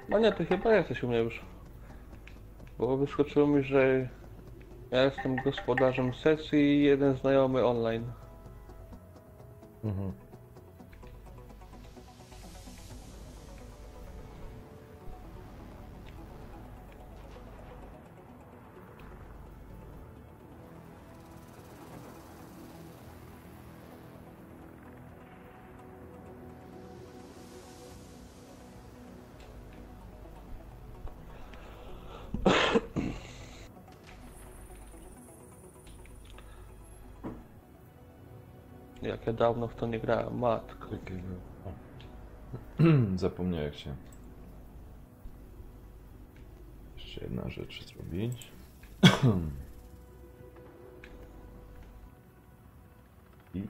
No nie, ty chyba jesteś u mnie już. Bo wyskoczyło mi, że ja jestem gospodarzem sesji i jeden znajomy online. Mhm. Jak ja dawno w to nie grałem, matko. Czekaj, zapomniałem jak się. Jeszcze jedna rzecz zrobić. I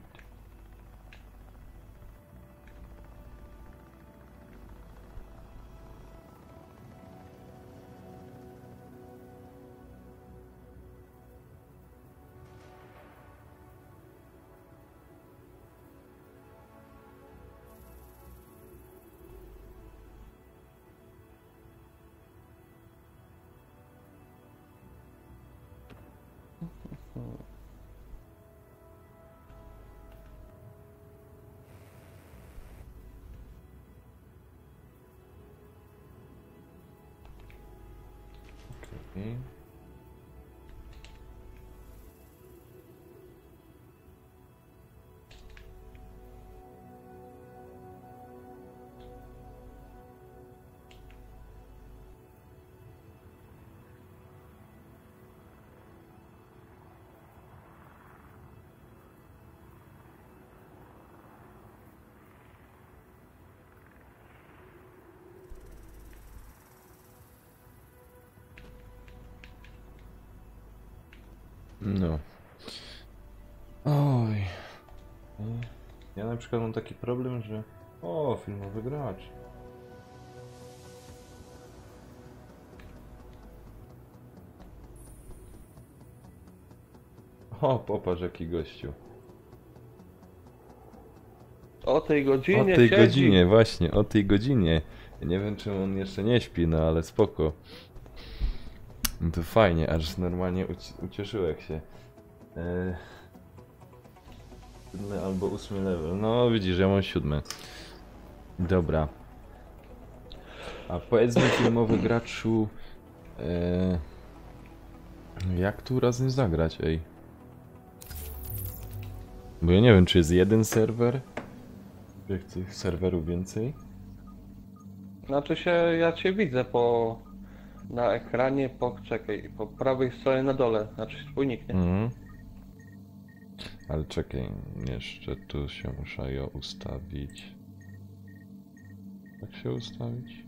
okej. No. Oj. Ja na przykład mam taki problem, że... O, filmowy gracz. O, popatrz jaki gościu. O tej O godzinie tej siedzi. godzinie, właśnie, o tej godzinie. Ja nie wiem, czemu on jeszcze nie śpi, no ale spoko. No to fajnie, aż normalnie ucieszyłem się. 7 albo 8 level. No widzisz, ja mam 7. Dobra. A powiedz mi, filmowy graczu... jak tu razem zagrać, ej? Bo ja nie wiem, czy jest jeden serwer? Jak tych serwerów więcej? Znaczy się, ja cię widzę na ekranie, czekaj, po prawej stronie na dole, znaczy twój nick, nie? Mhm. Ale czekaj, jeszcze tu się muszę ją ustawić. Jak się ustawić?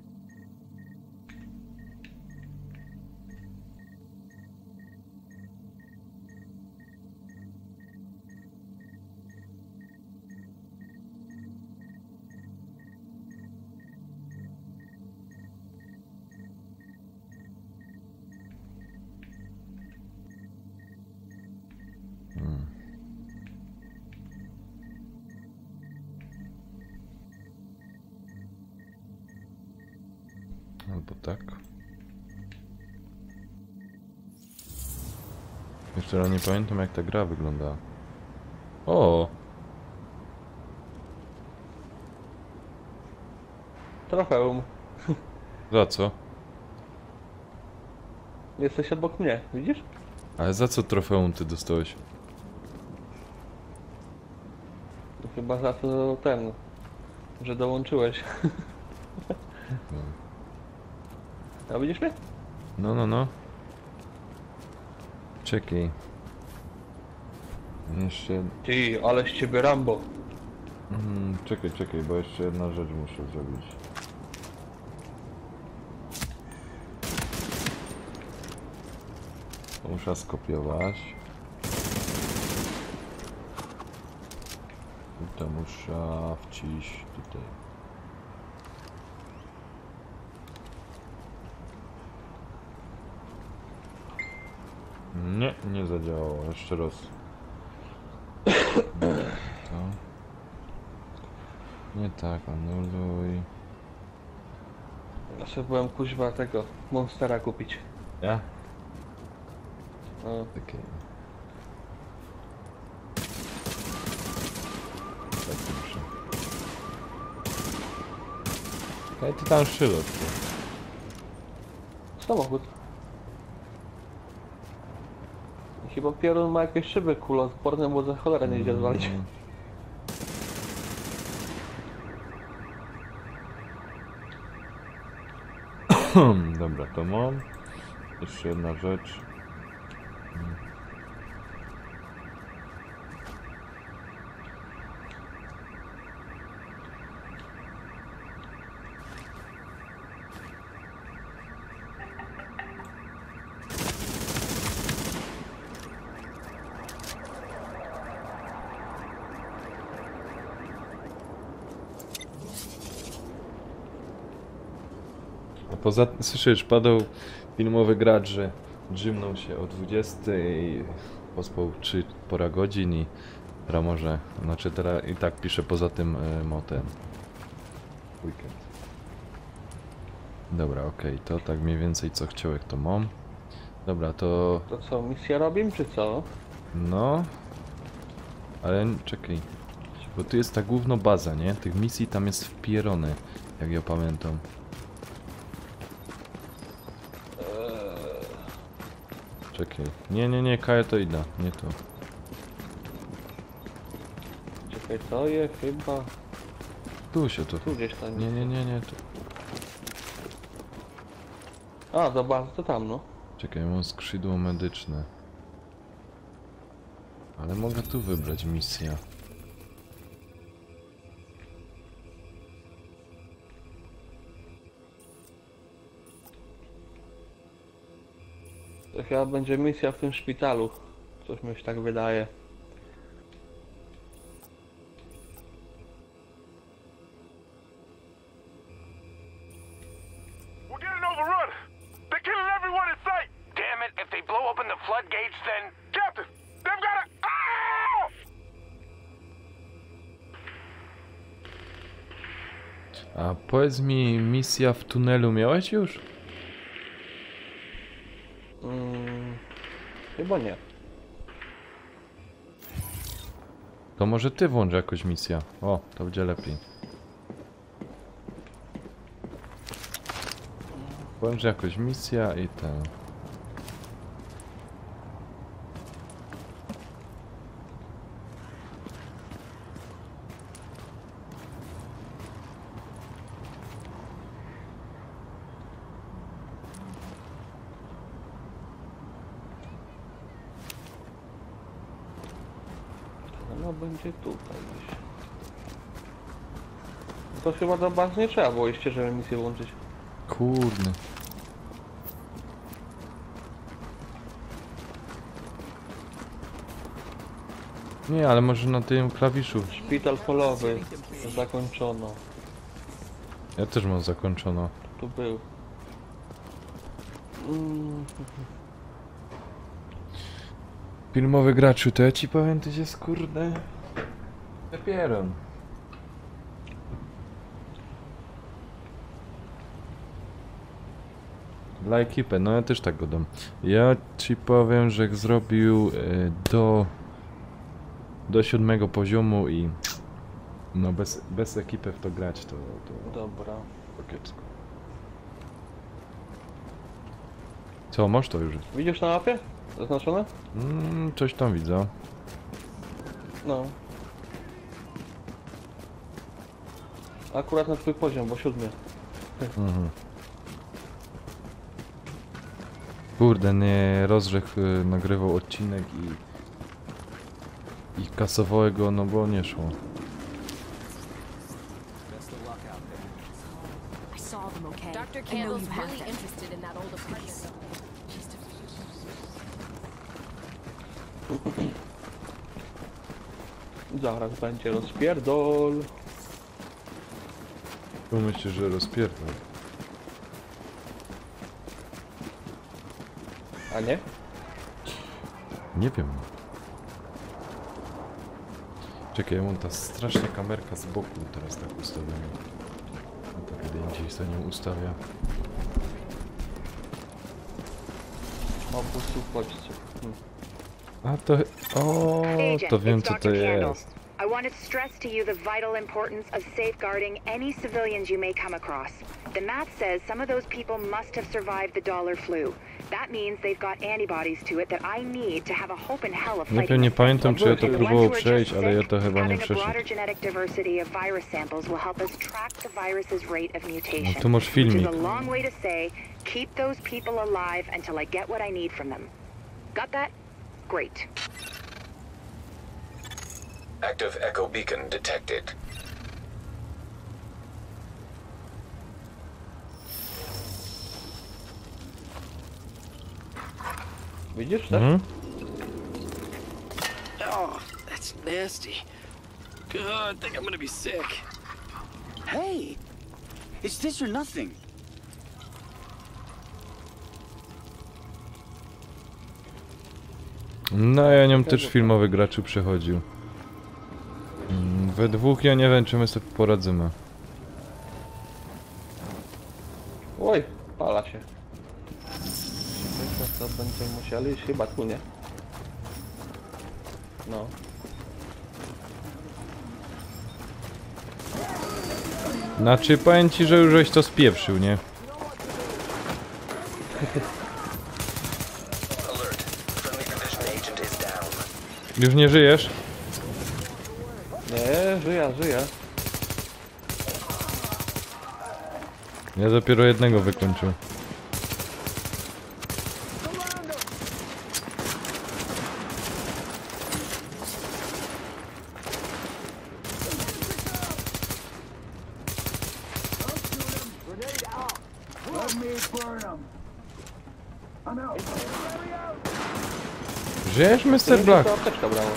Hmm. Albo tak. Jeszcze raz nie pamiętam jak ta gra wygląda. O! Trofeum. Za co? Jesteś obok mnie, widzisz? Ale za co trofeum ty dostałeś? To chyba za to że dołączyłeś. A widzisz mnie? No, no, no. Czekaj. Jeszcze... Ty, ale z ciebie Rambo. czekaj, bo jeszcze jedna rzecz muszę zrobić. To muszę skopiować. I to muszę wciść tutaj. Nie, nie zadziałało. Jeszcze raz. To. Nie tak, anuluj. Ja sobie byłem kuźwa tego Monstera kupić. Ja? No, Okej. Tak muszę. Ej, ty tam szylot. samochód. I chyba Pierun ma jakieś szyby kuloodporne, bo za cholerę nie idzie zwalić. Dobra, to mam. Jeszcze jedna rzecz. A poza tym, słyszysz, padał filmowy gracz, że drzymnął się o 20 i pospał 3 pora godzin i teraz może, znaczy teraz i tak pisze poza tym motem. Weekend. Dobra, okej, to tak mniej więcej co chciałek to mam. Dobra, to To co, misję robimy czy co? no. Ale czekaj. Bo tu jest ta główna baza, nie? Tych misji tam jest wpierone, jak ja pamiętam. Czekaj. Nie, Kaja to idę, nie to. Czekaj, to je chyba Tu się to. tu gdzieś tam. Nie, tu. A, do bazy to tam, no. Czekaj, mam skrzydło medyczne. Ale mogę tu wybrać misję. To chyba będzie misja w tym szpitalu. Coś mi się tak wydaje. We're getting overrun! They're killing everyone in sight! Damn it, if they blow open the floodgates, then... Captain! They've got a... Ah! A powiedz mi, misja w tunelu miałeś już? Chyba nie. To może ty włącz jakoś misję. O, to będzie lepiej. Włącz jakoś misja i ten. No będzie tutaj gdzieś. To chyba do bazy nie trzeba było jeszcze, żeby misję włączyć. Kurde. Nie, ale może na tym klawiszu. Szpital polowy. Zakończono. Ja też mam zakończono. Tu był. Filmowy graczu, to ja ci powiem, ty jest kurde. Papieron. Dla ekipy, no ja też tak go dam. Ja ci powiem, że zrobił do 7 poziomu i no bez ekipy w to grać to Dobra. kiepsko. Co, masz to już? Widzisz na mapie? Zaznaczone? Coś tam widzę. No. Akurat na twój poziom, bo 7. Mhm. Kurde, nie Rozrzech nagrywał odcinek i kasowało go, no bo nie szło. I saw them, okay? Dr. I know Candle's you have really them. interested in that old apartment. Zaraz będzie rozpierdol. Tu myślisz, że rozpierdol. A nie? Nie wiem. Czekaj, ja mam ta strasznie kamerka z boku teraz tak ustawiona. No to kiedy Gdzieś za nią ustawia. Obóz uchodźców. A to... O, to wiem co to jest. I want to stress to you the vital importance of safeguarding any civilians you may come across. The math says some of those people must have survived the dollar flu. That means they've got antibodies to it that I need to have a hope in hell of Nie fighting. nie pamiętam czy ja to The ones próbował who are przejść, just ale ja sick, to chyba nie having a broader przeszedł. genetic diversity of virus samples will help us track the virus's rate of mutation. No tu masz Which is filmik. a long way to say, keep those people alive until I get what I need from them. Got that? Great. Active echo beacon detected. Widzisz też? Mhm. Oh, that's nasty. God, I think I'm gonna be sick. Hey, it's this or nothing. No ja nią też filmowy graczu przechodził. We dwóch ja nie wiem czy my sobie poradzimy. Oj, pala się. Myślę, to będziemy musieli iść chyba tu, nie? No. Znaczy powiem ci, że już żeś to spieprzył, nie? Alert. Friendly division agent is down. Już nie żyjesz? Nie, żyję. Ja dopiero jednego wykończył. Żyjesz, Mr. Black? To apteczka brało.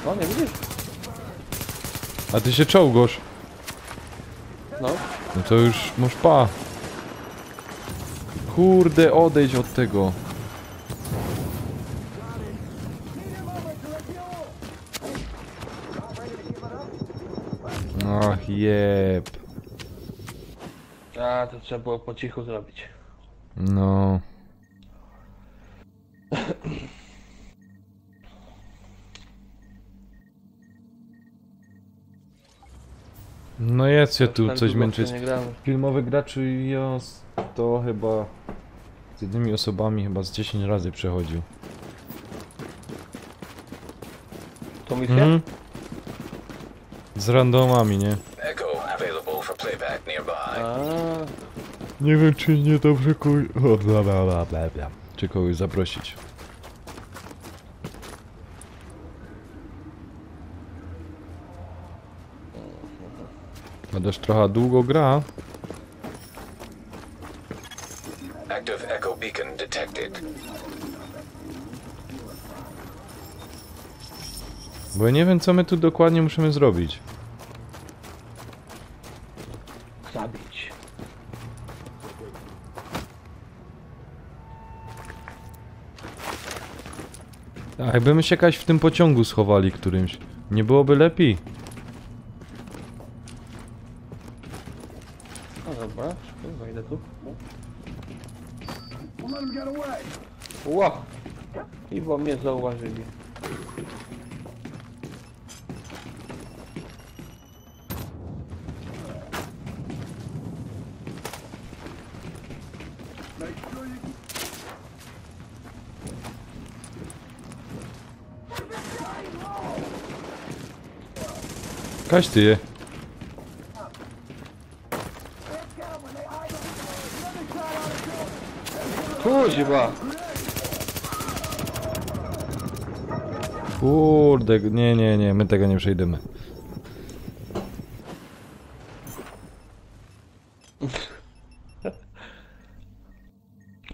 No, nie widzisz? A ty się czołgasz. No. No to już masz pa. Kurde, odejdź od tego. Ach, jeb. A, to trzeba było po cichu zrobić. No. No jest się tu Tak coś długo w to męczyć. nie gramy. Filmowy graczy ja to chyba z jednymi osobami chyba z 10 razy przechodził. To misja? Mhm. Z randomami, nie? Echo available for playback nearby. A, Nie wiem czy nie dobrze czy kogoś zaprosić. Będziesz trochę długo gra. Active echo beacon detected. Bo ja nie wiem co my tu dokładnie musimy zrobić. zabić. A jakbyśmy się jakaś w tym pociągu schowali którymś. Nie byłoby lepiej? No dobra, wejdę tu. Ła! I bo mnie zauważyli. Kaś ty je. Kuźwa! Kurde, nie, my tego nie przejdziemy.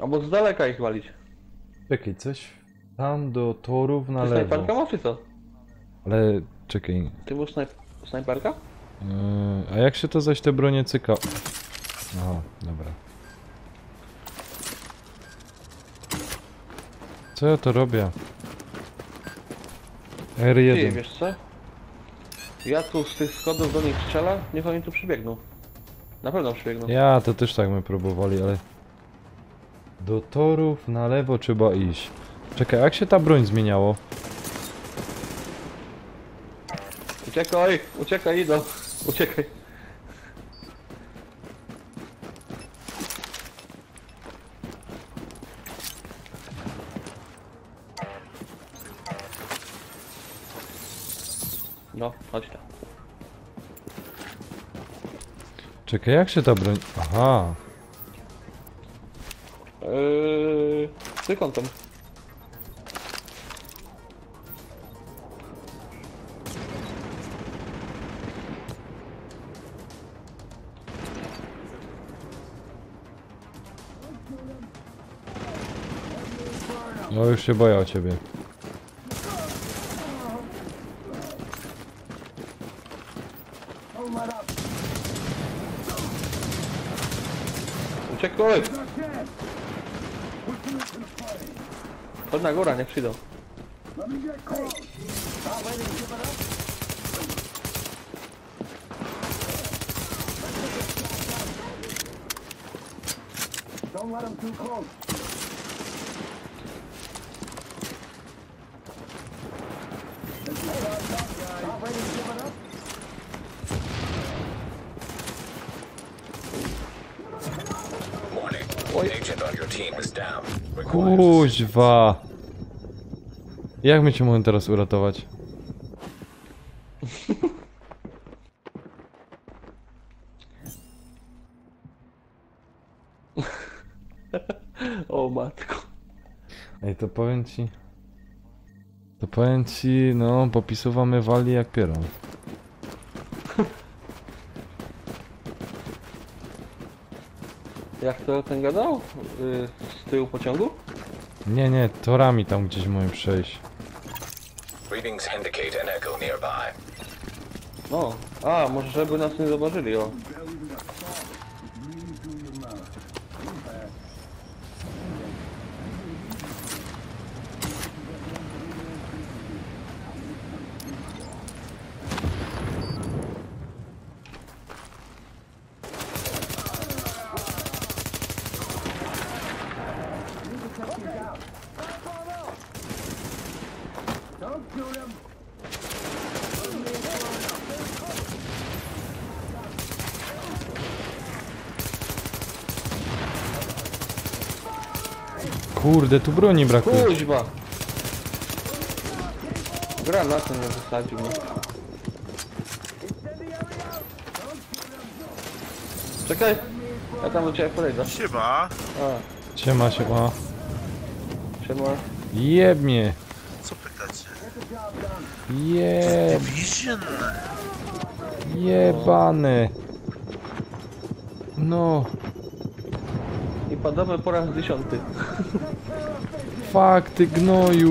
Albo z daleka ich walić. Czekaj, coś tam do torów na Ty lewo. snajperka masz czy co? Ale czekaj. Ty masz snajperka? A jak się to zaś te bronie cyka? Aha, dobra. Co ja to robię? Ty, R1. wiesz co? Ja tu z tych schodów do nich strzelę, niech oni tu przybiegną. Na pewno przebiegną. Ja to też tak my próbowali, ale... Do torów na lewo trzeba iść. Czekaj, jak się ta broń zmieniało? Uciekaj! Uciekaj, idą! Uciekaj! No, chodź tam. Czekaj, jak się ta broń... Aha. Trójkątem. No już się boję o ciebie. Uciekaj! Chodź na górę, niech przyjdą. Warning. Oj. Agent on your team is down. Requires Kuźwa. Jak my cię możemy teraz uratować? O matko. Ej, to powiem ci... To powiem ci, no, popisówamy wali jak pieron. Jak to ten gadał? Z tyłu pociągu? Nie, nie, torami tam gdzieś możemy przejść. readings indicate an echo nearby. No. A, może żeby nas nie zauważyli, o. Kurde, tu broni brakuje. Kuźba! Granaty nie wysadził mnie. Czekaj! Ja tam do ciebie podejdę. Siema. A, Siema, siema. siema. Jeb mnie. Co pytacie? Jeb. Vision. Jebane. No. I padamy po raz 10. Fuck, ty gnoju.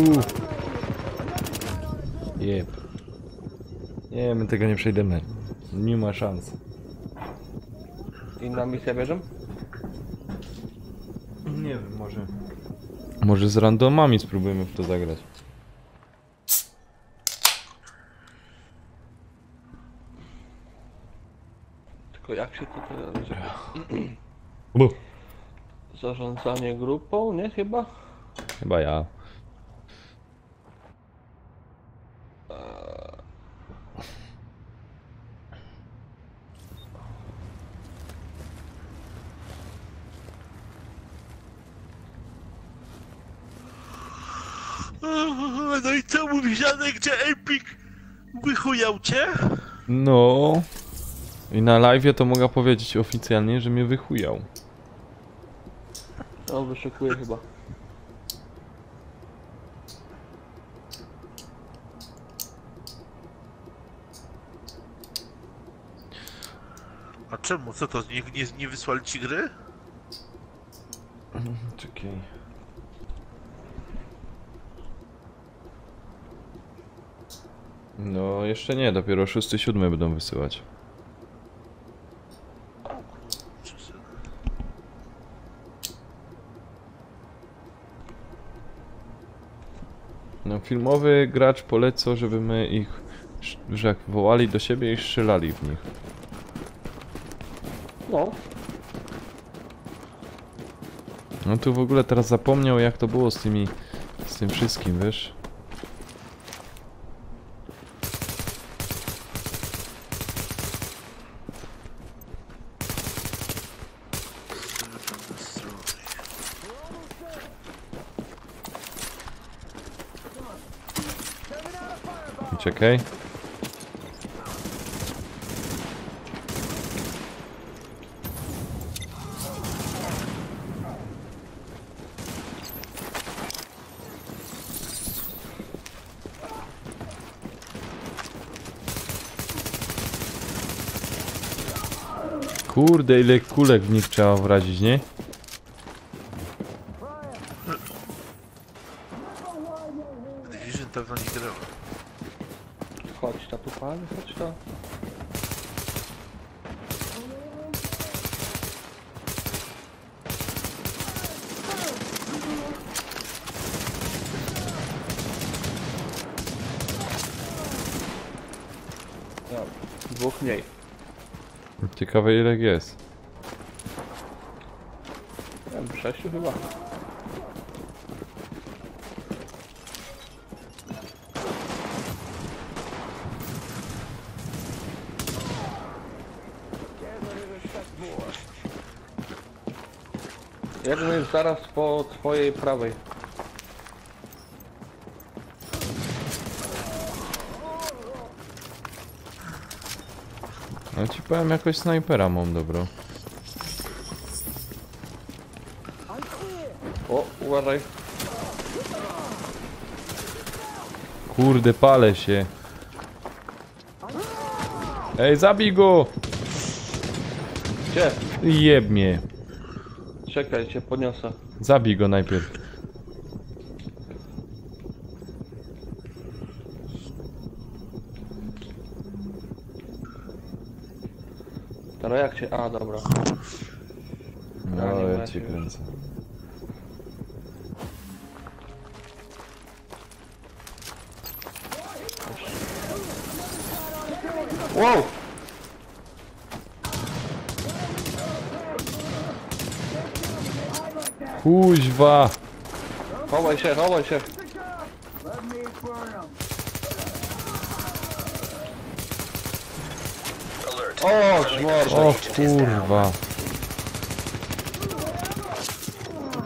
Jeb. Nie, my tego nie przejdziemy. Nie ma szans. Inna misja bierzem? Nie wiem, może... Może z randomami spróbujemy w to zagrać. Tylko jak się to teraz... Bu. Zarządzanie grupą, nie? Chyba? Chyba ja. No i co mówisz, Janek, że Epic wychujał cię? No. I na live to mogę powiedzieć oficjalnie, że mnie wychujał. On wyszukuje chyba. A czemu? Co to? Nie wysłali ci gry? Czekaj. No jeszcze nie, dopiero 6-7 będą wysyłać. No filmowy gracz polecał, żeby my ich, że jak wołali do siebie i strzelali w nich. No. No tu w ogóle teraz zapomniał jak to było z tymi... z tym wszystkim, wiesz? Czekaj. Kurde, ile kulek w nich trzeba wrazić, nie? Division pewno nie grał. Chodź ta tu pan, chodź ta. No, dwóch mniej. Ciekawe ile ich jest. Nie wiem, 6 chyba. Jeden jest zaraz po twojej prawej. No ci powiem, jakoś snajpera mam dobro. O, uważaj. Kurde, palę się. Ej, zabij go! Gdzie? Jeb mnie. Czekaj, cię podniosę. Zabij go najpierw. Teraz jak cię... A, dobra. No, nie ja ma cię się kręcę. Wow! Kuźwa! Chowaj się, chowaj się. Alert. O, Friendly żmor. division O agent is down. kurwa.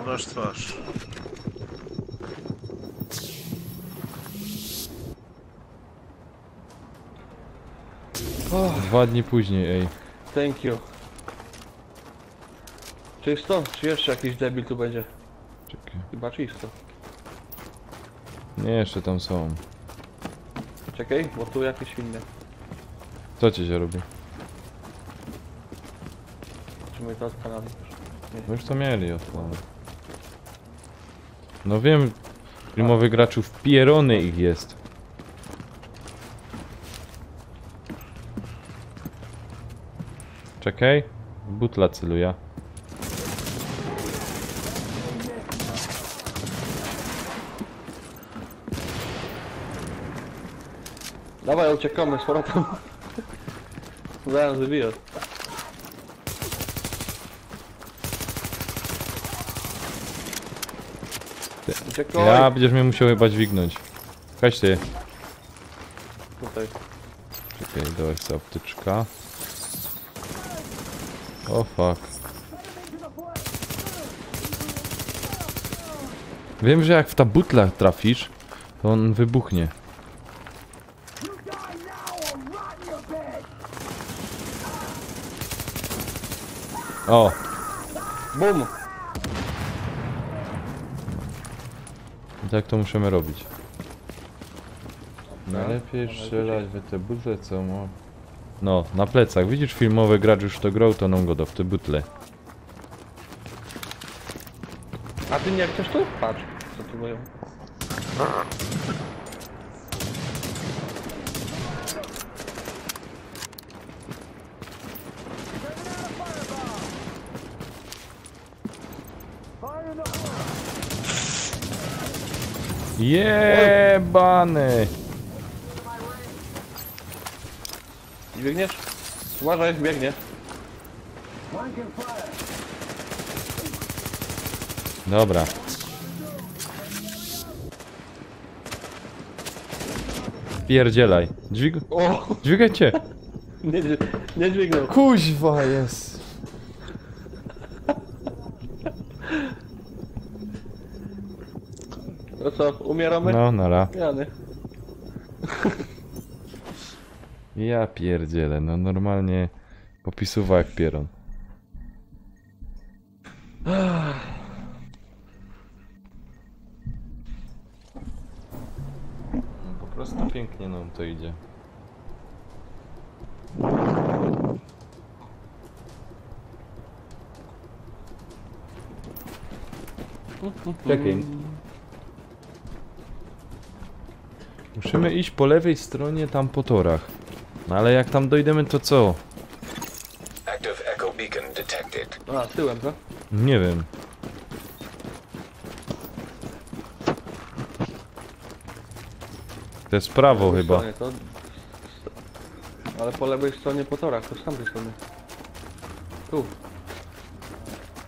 Masz twarz. Oh, 2 dni później, ej. thank you. Czysto? Czy jeszcze jakiś debil tu będzie? Czekaj. Chyba czysto. Nie, jeszcze tam są. Czekaj, bo tu jakieś inne. Co ci się robi? Czy my to odpalali już? No już to mieli odpalone. No wiem, filmowych graczów pierony ich jest. Czekaj, w butla celuję. Dawaj, uciekamy z powrotem. Zaraz wybiję. Uciekaj! Ja będziesz mnie musiał chyba dźwignąć. Kaś ty. Tutaj. Czekaj, dałeś sobie optyczka. O fuck. Wiem, że jak w ta butla trafisz, to on wybuchnie. O! BUM! Tak to musimy robić. Najlepiej strzelać w te butle, co ma... No, na plecach. Widzisz, filmowy gracz już to grał, to nam go da w te butle. A ty nie chcesz tu? Patrz, co tu mają. Jebany! Biegniesz? Uważaj, biegnie. Dobra. Pierdzielaj. O! Dźwigajcie. Nie dźwignął. Kuźwa jest. No co, umieramy? No, nara. Jany. Ja pierdzielę, no normalnie popisuwa jak pieron. Po prostu pięknie nam to idzie. Czekaj. Musimy iść po lewej stronie tam po torach. No ale jak tam dojdziemy to co? Active echo beacon detected. A, tyłem, tak? Nie wiem. To jest prawo chyba. Stronie, to... Ale po lewej stronie po torach, to z tamtej strony. Tu.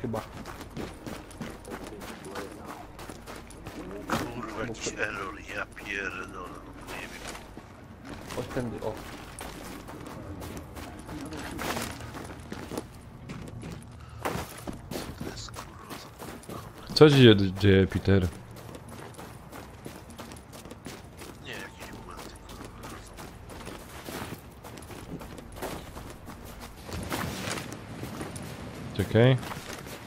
Chyba. Kurwa, jakiś error, ja pierdolę, no nie wiem. Chodź tędy, o. To jest kurwa. Co się dzieje, Peter? Nie, jakiś błęd. Czekaj.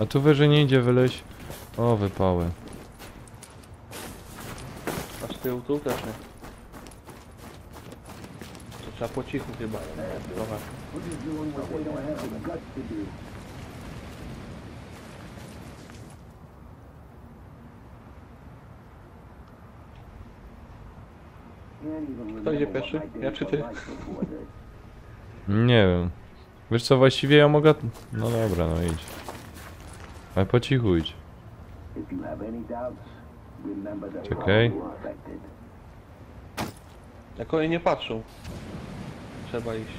A tu wyżej nie idzie wyleźć. O, wypały. A z tyłu tu też nie. To trzeba po cichu chyba. Trochę. Kto idzie pierwszy? Ja czy ty? Nie wiem. Wiesz co, właściwie ja mogę... No dobra, no idź. Ale po cichu idź. Czekaj. Jak oni nie patrzą. Trzeba iść.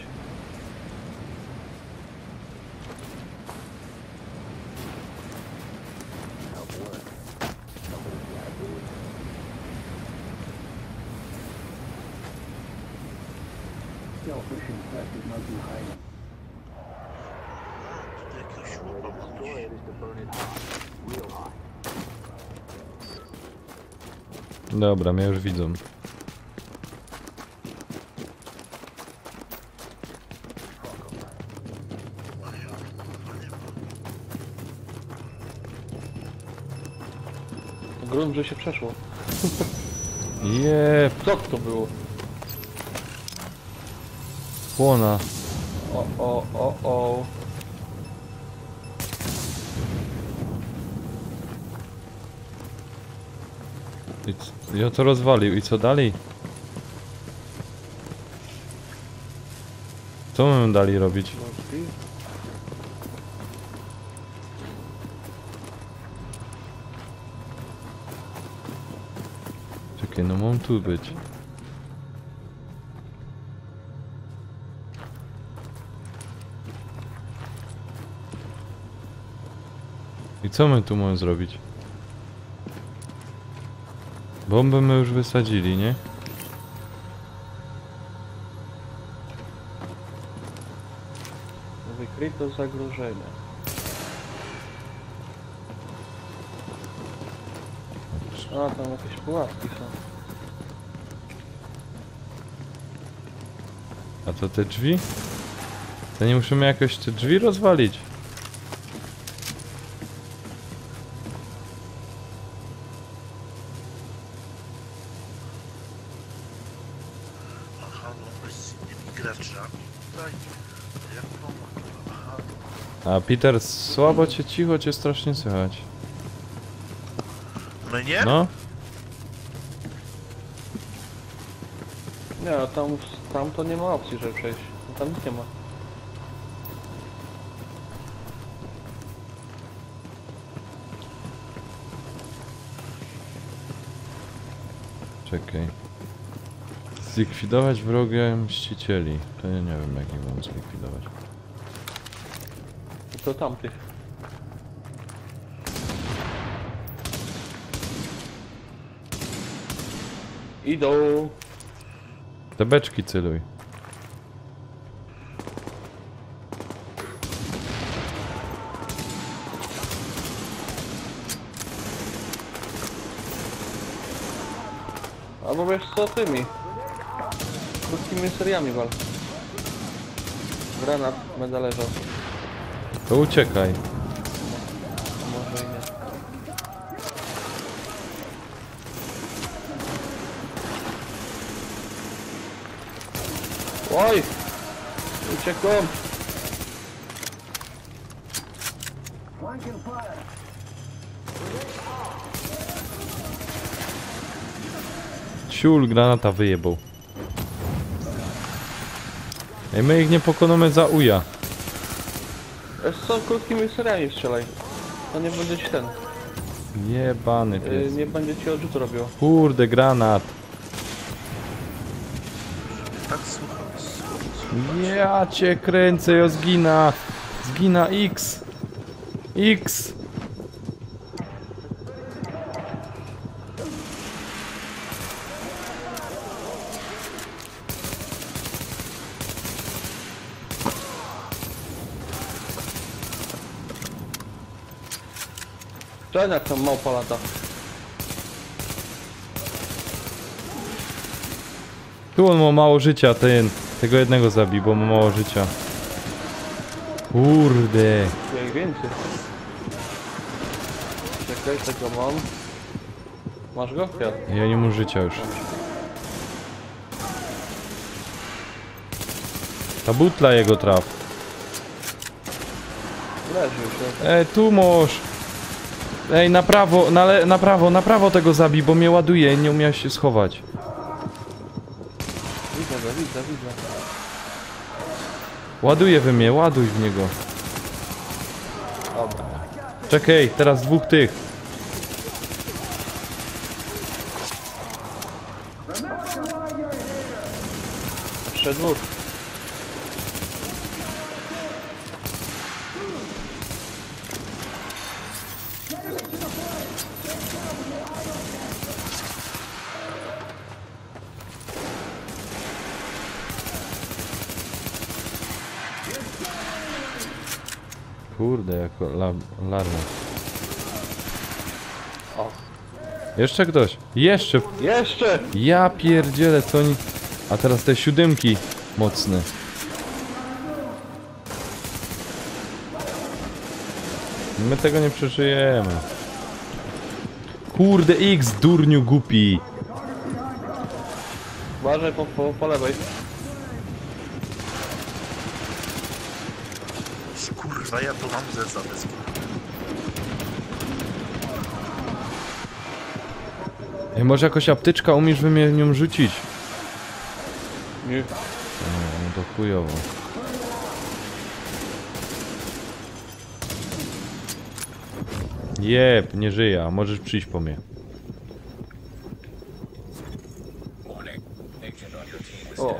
Tutaj jakiegoś chłopa podnieść. Dobra, mnie już widzą. Grunt, że się przeszło. Jep, Co to było? płona. O. Ja to rozwalił i co dalej? Co my dali robić? Czekaj, no mam tu być. I co my tu mamy zrobić? Bombę my już wysadzili, nie? Wykryto zagrożenie. A, tam jakieś pułapki są. A to te drzwi? To nie musimy jakoś te drzwi rozwalić? Aha, no być z innymi graczami tutaj. Jak pomogę? Aha, A Peter, słabo cię, cicho cię strasznie słychać. mnie? No? Nie, a tam to nie ma opcji, żeby przejść. No, tam nic nie ma. Czekaj. Zlikwidować wrogie mścicieli. To ja nie wiem jak ich mam zlikwidować. do tamtych. Idą. Te beczki celuj. Albo wiesz co, tymi krótkimi seriami wal. Granat będę leżał. To uciekaj. Może i nie. Oj! Uciekłem! Ciul granata wyjebał. Ej, my ich nie pokonamy za uja. Wiesz co, krótkimi seriami strzelaj. To nie będzie ci ten. Jebany pies. Nie będzie ci odrzutu robił. Kurde, granat. Tak słucham. Ja cię kręcę, ja zgina. Zgina X. X. Ten jak tam małpa lata. Tu on ma mało życia, tego jednego zabij, bo ma mało życia. Kurde. Jak więcej. Czekaj, tego mam. Masz go? Ja. Ja nie mam życia już. Ta butla jego traf. Leży już. Tu możesz. Ej, na prawo, na prawo tego zabij, bo mnie ładuje, nie umiał się schować. Widzę go, widzę. Ładuje we mnie, ładuj w niego. Dobra. Czekaj, teraz dwóch tych. Jeszcze dwóch. Kurde, jako larna. O. Jeszcze ktoś? Jeszcze! Jeszcze! Ja pierdzielę, co oni... A teraz te siódemki mocne. My tego nie przeżyjemy. Kurde, X, durniu głupi. Uważaj po lewej. Kurwa, ja to mam ze zadyski. Ej, może jakoś apteczka umiesz wy mnie nią rzucić? Nie. No to chujowo. Jeb, nie żyje, a możesz przyjść po mnie. O.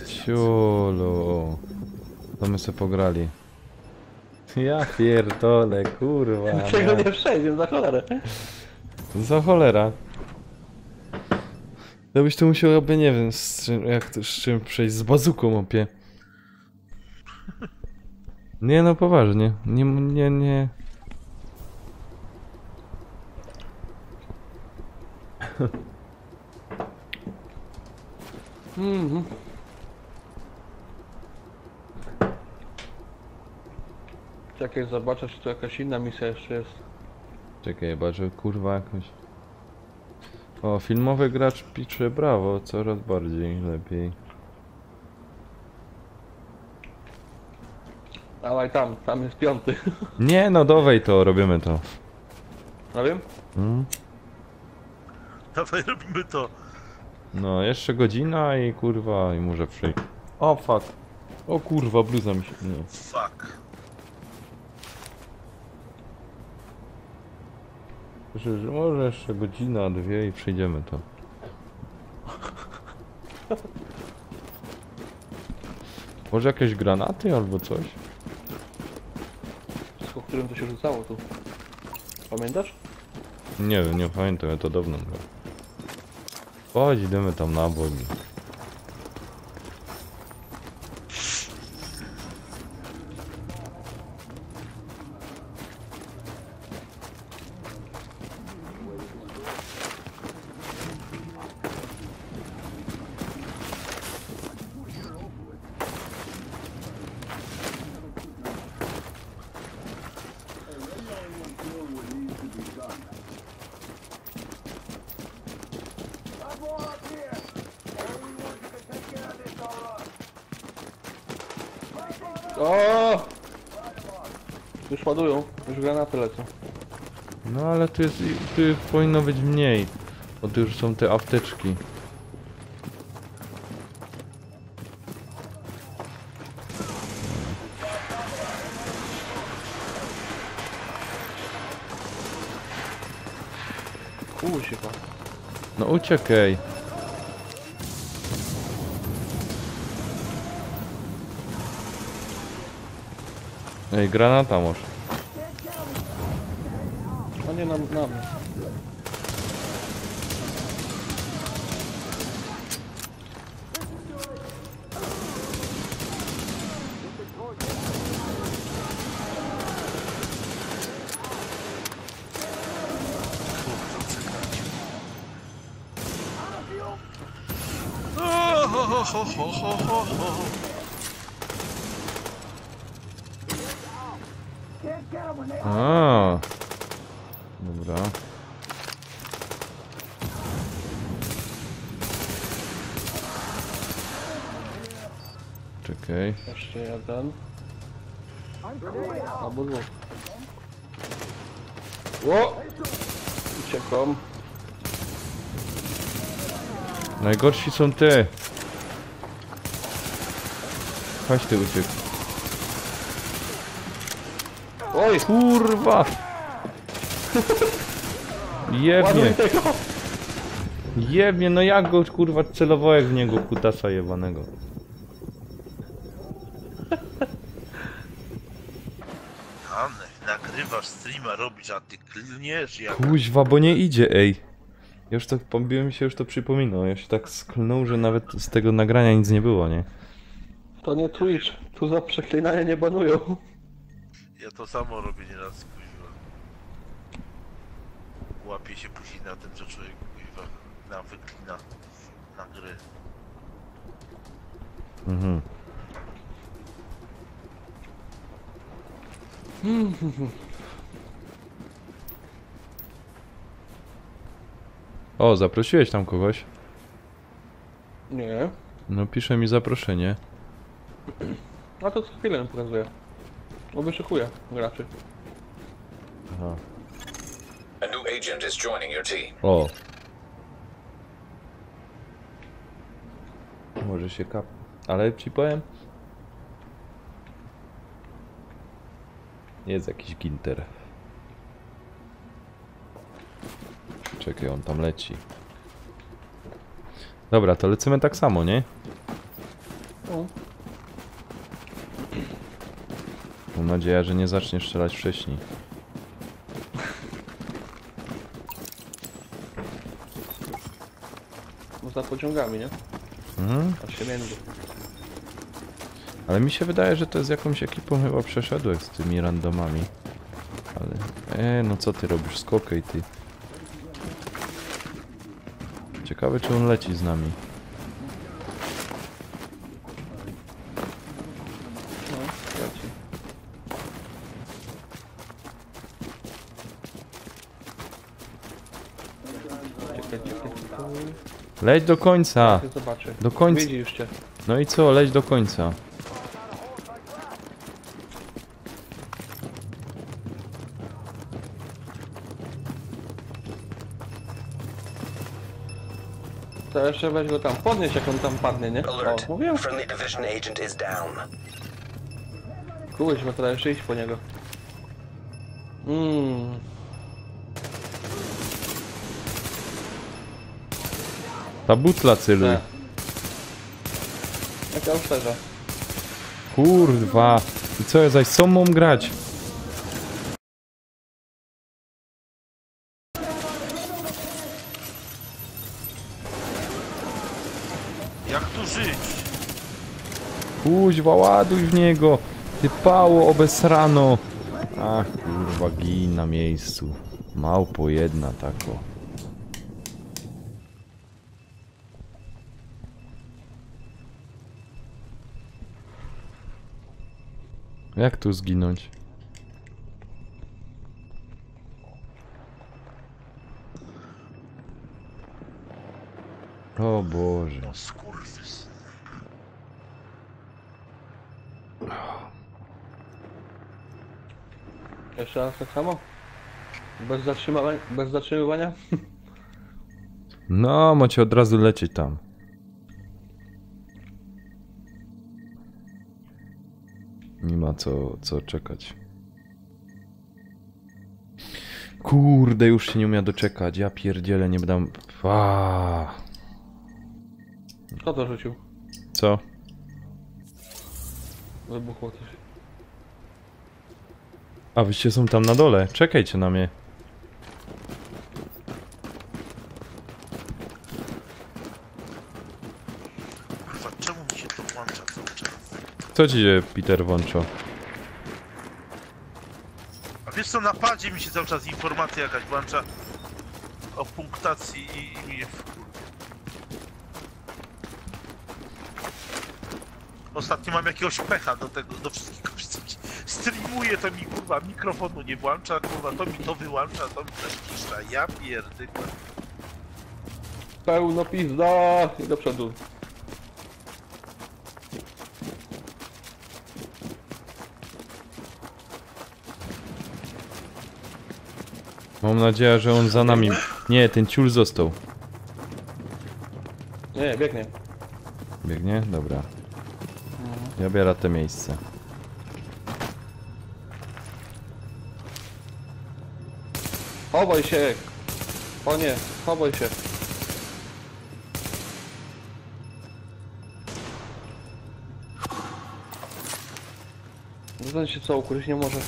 Ciolo. To my se pograli. Ja pierdolę, kurwa. Czego no. nie przejdzie, za cholerę. Za cholera. To byś to musiał, jakby nie wiem, z czym przejść, z bazuką opie. Nie no, poważnie. Nie. Mhm. Czekaj, zobaczę, czy tu jakaś inna misja jeszcze jest. Czekaj, zobaczę, kurwa jakoś. O, filmowy gracz pisze brawo, coraz bardziej, lepiej. Dawaj tam jest piąty. Nie no, dawaj to, robimy to. No wiem? Dawaj, robimy to. No, jeszcze godzina i kurwa, i może przyjść. O fuck. O kurwa, bluza mi się... Nie. Fuck. Myślę, że może jeszcze godzina, dwie i przejdziemy to. Może jakieś granaty albo coś? którym to się rzucało tu. Pamiętasz? Nie wiem, nie pamiętam, ja to dawno było. Chodź, idziemy tam na bok. O! Już ładują, już granaty lecą. No ale tu jest, tu powinno być mniej. Bo tu już są te apteczki. Kuźwa. No uciekaj. Ej, granata masz. A nie na mnie. O, ho, ho, ho, ho, ho, ho, ho. A. Dobra. Czekaj. Jeszcze jeden. Albo dwóch. Ło! Uciekam. Najgorsi są ty. Chodź ty uciekł. Oj! Kurwa! Jebnie. Ładuj tego! Jebnie, no jak go kurwa celowałem w niego kutasa jebanego. Janek, nagrywasz streama, robisz, a ty klniesz jak... Kuźwa, bo nie idzie, ej. Ja już tak, mi się już to przypominał, ja się tak sklnął, że nawet z tego nagrania nic nie było, nie? To nie Twitch, tu za przeklinanie nie banują. Ja to samo robię nieraz, kuźwa. Łapię się później na tym, co człowiek, kuźwa, wyklina na gry. Mhm. O, zaprosiłeś tam kogoś? Nie. No pisze mi zaproszenie. A to co chwilę mi pokazuje. Bo wyszukuję graczy. Aha. A new agent is joining your team. O. Może się kap... Ale ci powiem... Jest jakiś ginter. Czekaj, on tam leci. Dobra, to lecimy tak samo, nie? O. Mam nadzieję, że nie zaczniesz strzelać wcześniej. No za pociągami, nie? Mhm. A się między. Ale mi się wydaje, że to z jakąś ekipą chyba przeszedłeś z tymi randomami. Ale... no co ty robisz? Skokaj ty. Ciekawe, czy on leci z nami. No, leci. Czekaj. Leć do końca! Zobaczę. Do końca. Widzi już cię. No i co? Leć do końca. To jeszcze weź go tam podnieść, jak on tam padnie, nie? O, Alert. mówiłem. Friendly division agent is down. Kuźwa, teraz jeszcze iść po niego. Ta butla celuj. Tak. Jak ja uszczerze. Kurwa. I co ja zaś co mam grać? żyć. Kuźwa, ładuj w niego! Ty pało obesrano! Ach, kurwa, gin na miejscu. Małpo jedna tako. Jak tu zginąć? O Boże. O skurwys. Jeszcze raz tak samo? Bez zatrzymywania? No, macie od razu lecieć tam. Nie ma co czekać. Kurde, już się nie umiem doczekać. Ja pierdzielę, nie będę... Kto to rzucił? Co? Wybuchło coś. A wyście są tam na dole. Czekajcie na mnie. Kurwa, czemu mi się to włącza cały czas? Co ci się, Peter, włącza? A wiesz co, na padzie mi się cały czas informacja jakaś włącza o punktacji i mnie Ostatnio mam jakiegoś pecha do tego, do wszystkiego. Streamuję, to mi kurwa mikrofonu nie włącza, kurwa to mi to wyłącza, to mi coś cisza. Ja pierdolę. Pełno pizda! I do przodu. Mam nadzieję, że on za nami... Nie, ten ciul został. Nie, biegnie. Biegnie? Dobra. Ja biorę te miejsce. Chowaj się! O nie, chowaj się. Ten się co, ukryć nie może.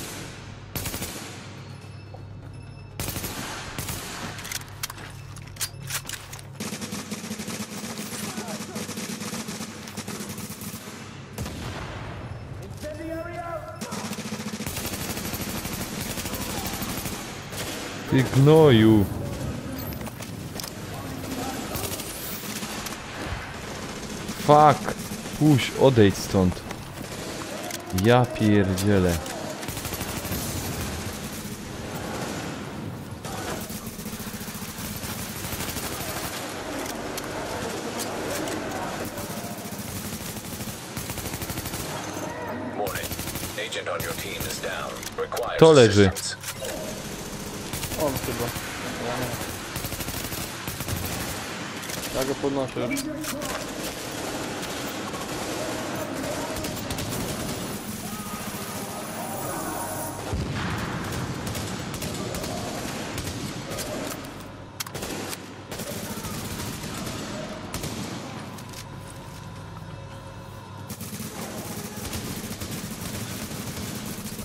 Ty gnoju! Fuck! Puść, odejdź stąd. Ja pierdzielę. Warning. Agent on your team is down. Requires To leży. assistance. On chyba. Ja nie. Ja go podnoszę już.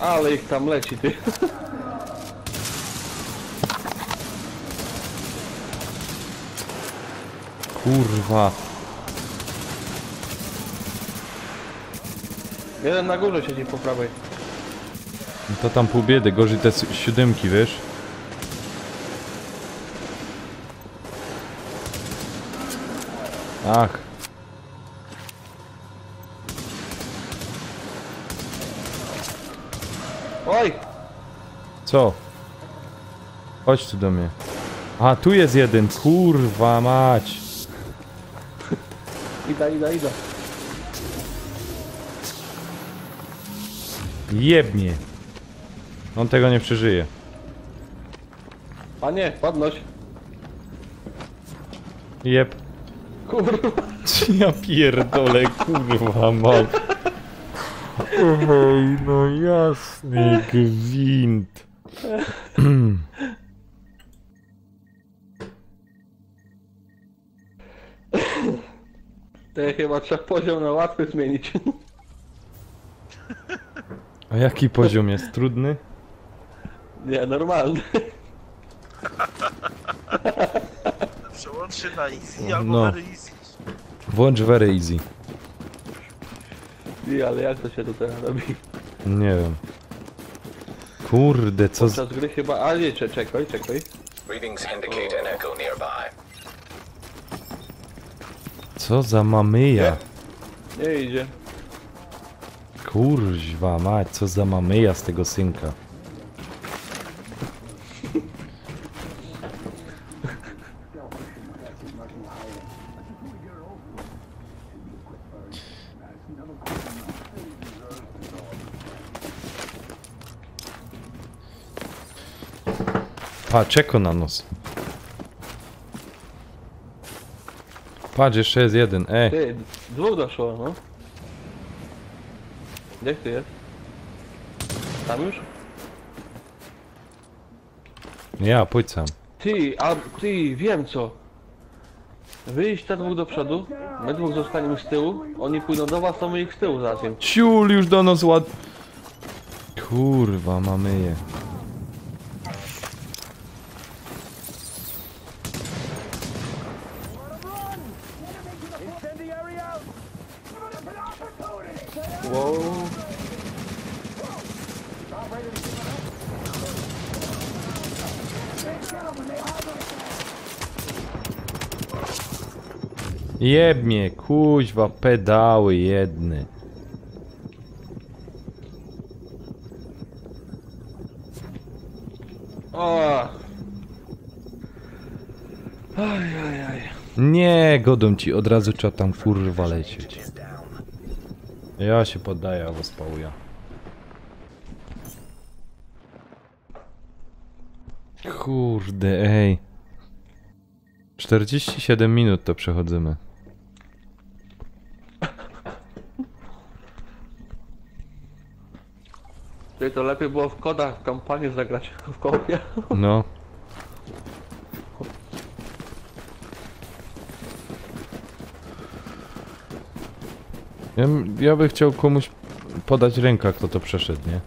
Ale ich tam leci, ty. Kurwa. Jeden na górze siedzi po prawej. No to tam pół biedy, gorzej te siódemki, wiesz? Ach. Oj! Co? Chodź tu do mnie. A, tu jest jeden, kurwa mać. Ida. Jebnie. On tego nie przeżyje. A nie, podnoś. Jeb. Kurwa. Ja pierdolę, kurwa mam. Ej, no jasny gwint. To chyba trzeba poziom na łatwy zmienić. A jaki poziom jest? Trudny? Nie, normalny. Przełącz się na easy No. albo very easy. Włącz very easy. Nie, ale jak to się tu teraz robi? Nie wiem. Kurde, co z... Podczas gry chyba... A nie, czekaj. Readings indicate an echo nearby. Co za mamyja? Nie idzie. Kurwa mać, co za mamyja z tego synka. Pa, czeko na nos. Patrz, jeszcze jest jeden, Ty, dwóch doszło, no. Gdzie ty jest? Tam już? Ja, pójdź sam. Ty, wiem co. Wyjść te dwóch do przodu, my dwóch zostaniemy z tyłu, oni pójdą do was, to my ich z tyłu zatem. Ciul już do nas ład... Kurwa, mamy je. Wow. Jeb mnie, kuźwa, pedały jedne. O. Aj. Nie, godą ci, od razu trzeba tam kurwa lecieć. Ja się poddaję, a was pałuję. Kurde, ej. 47 minut to przechodzimy. Czyli to lepiej było w kodach kampanię zagrać w kopie. No. Ja bym chciał komuś podać rękę, kto to przeszedł, nie?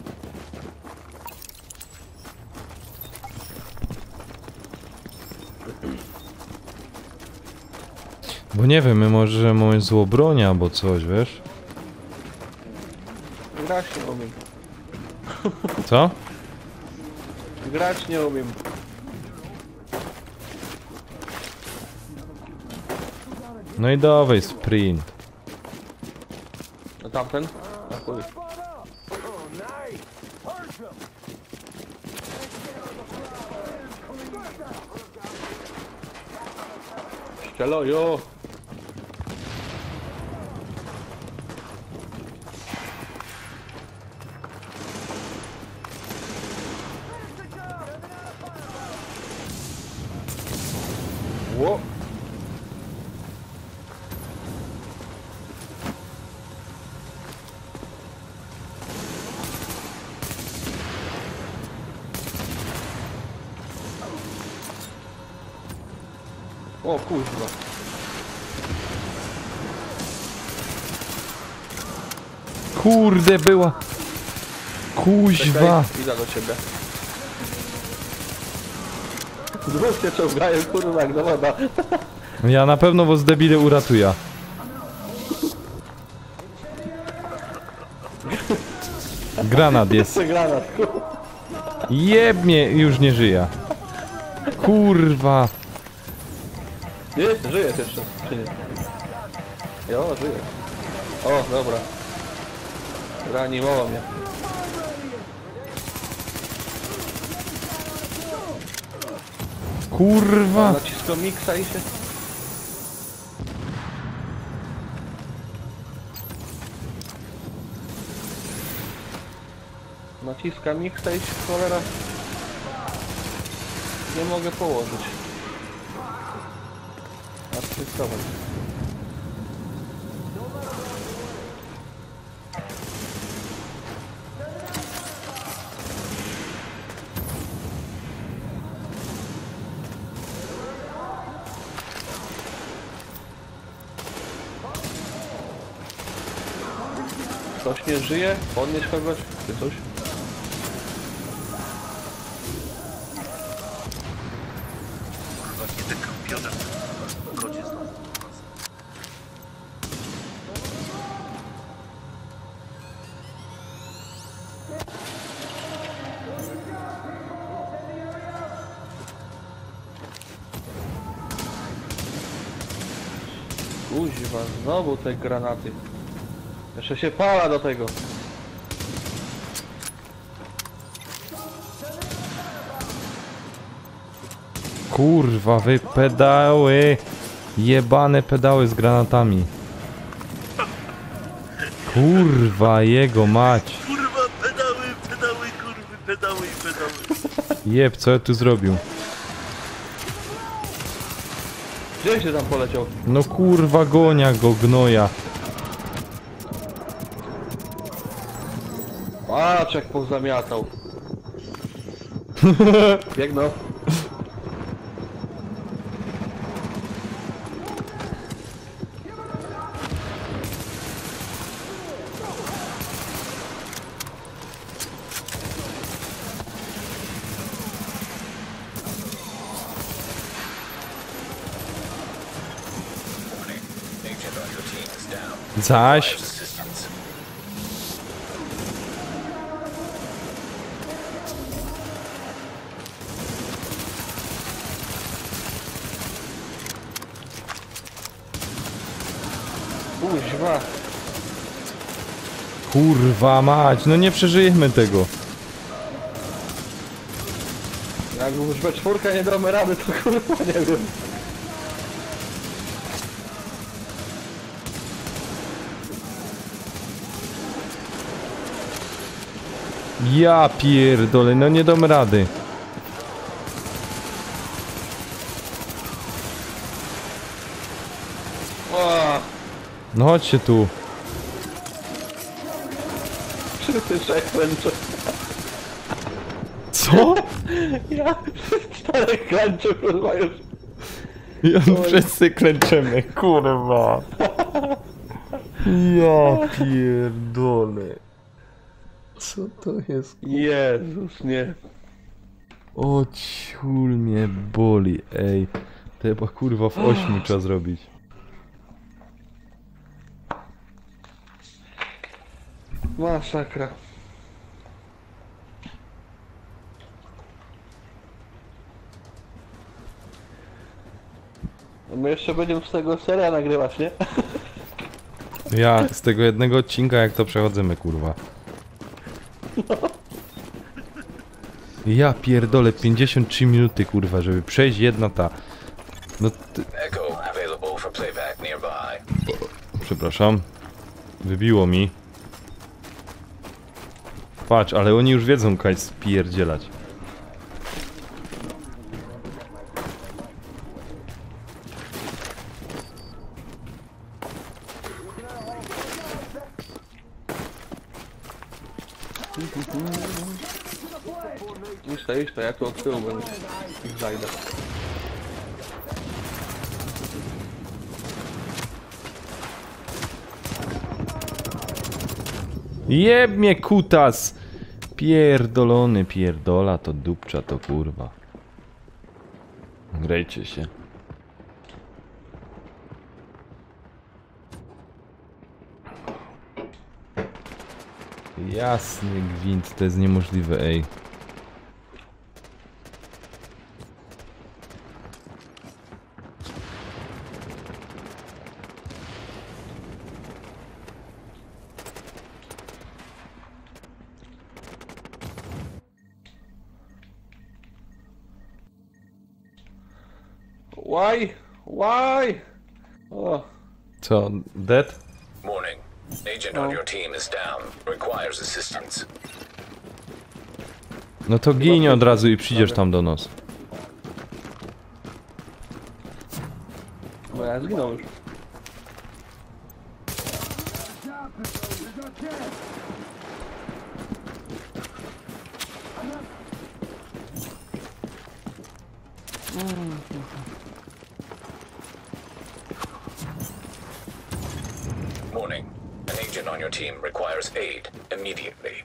Bo nie wiem, my może mamy złobroń albo coś, wiesz? Grać nie umiem. Co? Grać nie umiem. No i dawaj, sprint. A tamten? A chuj. Szczelojo! Ło! O kurwa. Kurde, była. Kuźwa. Czekaj, idę do ciebie. Dwóch się czołgają, kurwa, jak do woda. Ja na pewno was debile uratuję. Granat jest. Co granat, kurwa. Jeb mnie, już nie żyje. Kurwa. Nie, żyjesz jeszcze, czy nie? Jo, żyję. O, dobra. Reanimował mnie. Kurwa. Naciskam miksa i się... Naciskam miksa i się, cholera... Nie mogę położyć. Naciskować. Ktoś nie żyje? Podnieść kogoś? Czy coś? Kurwa, nie ten kampiona w godzie znowu. Kuźwa, znowu te granaty. Jeszcze się pala do tego. Kurwa, wy pedały! Jebane pedały z granatami. Kurwa, jego mać. Kurwa, pedały, kurwy, pedały. Jeb, co ja tu zrobił? Gdzie się tam poleciał? No kurwa, gonia go, gnoja. Patrz jak pozamiatał. Biegną. Agent on your team is down. Zaś. Assistance. Kuźwa. Kurwa mać, no nie przeżyjemy tego. Jak już we czwórkę nie damy rady, to kurwa nie wiem. Ja pierdolę, no nie dam rady. O, No chodźcie tu. wszyscy trzech klęczą. Co? Ja czterech klęczę, kurwa już. Ja wszyscy klęczymy, kurwa. Ja pierdolę. Co to jest? Jezus, nie. O ciul mnie boli, ej. To chyba kurwa w 8 trzeba zrobić. Masakra. No my jeszcze będziemy z tego seria nagrywać, nie? Ja z tego jednego odcinka jak to przechodzimy, kurwa. Ja pierdolę 53 minuty, kurwa, żeby przejść jedna ta. No ty... Echo available for playback nearby. Przepraszam. Wybiło mi. Patrz, ale oni już wiedzą, kaj spierdzielać. Idź to, ja tu od tyłu będę ich zajdę. Jeb mnie kutas! Pierdolony pierdola, to dupcza to kurwa. Grejcie się. Jasny gwint, to jest niemożliwe, ej. Why? Why? O, Co, dead? Warning. Agent on your team is down. Requires assistance. No to ginie od razu i przyjdziesz tam do nas. bo ja zginął już. Warning. An agent on your team requires aid immediately.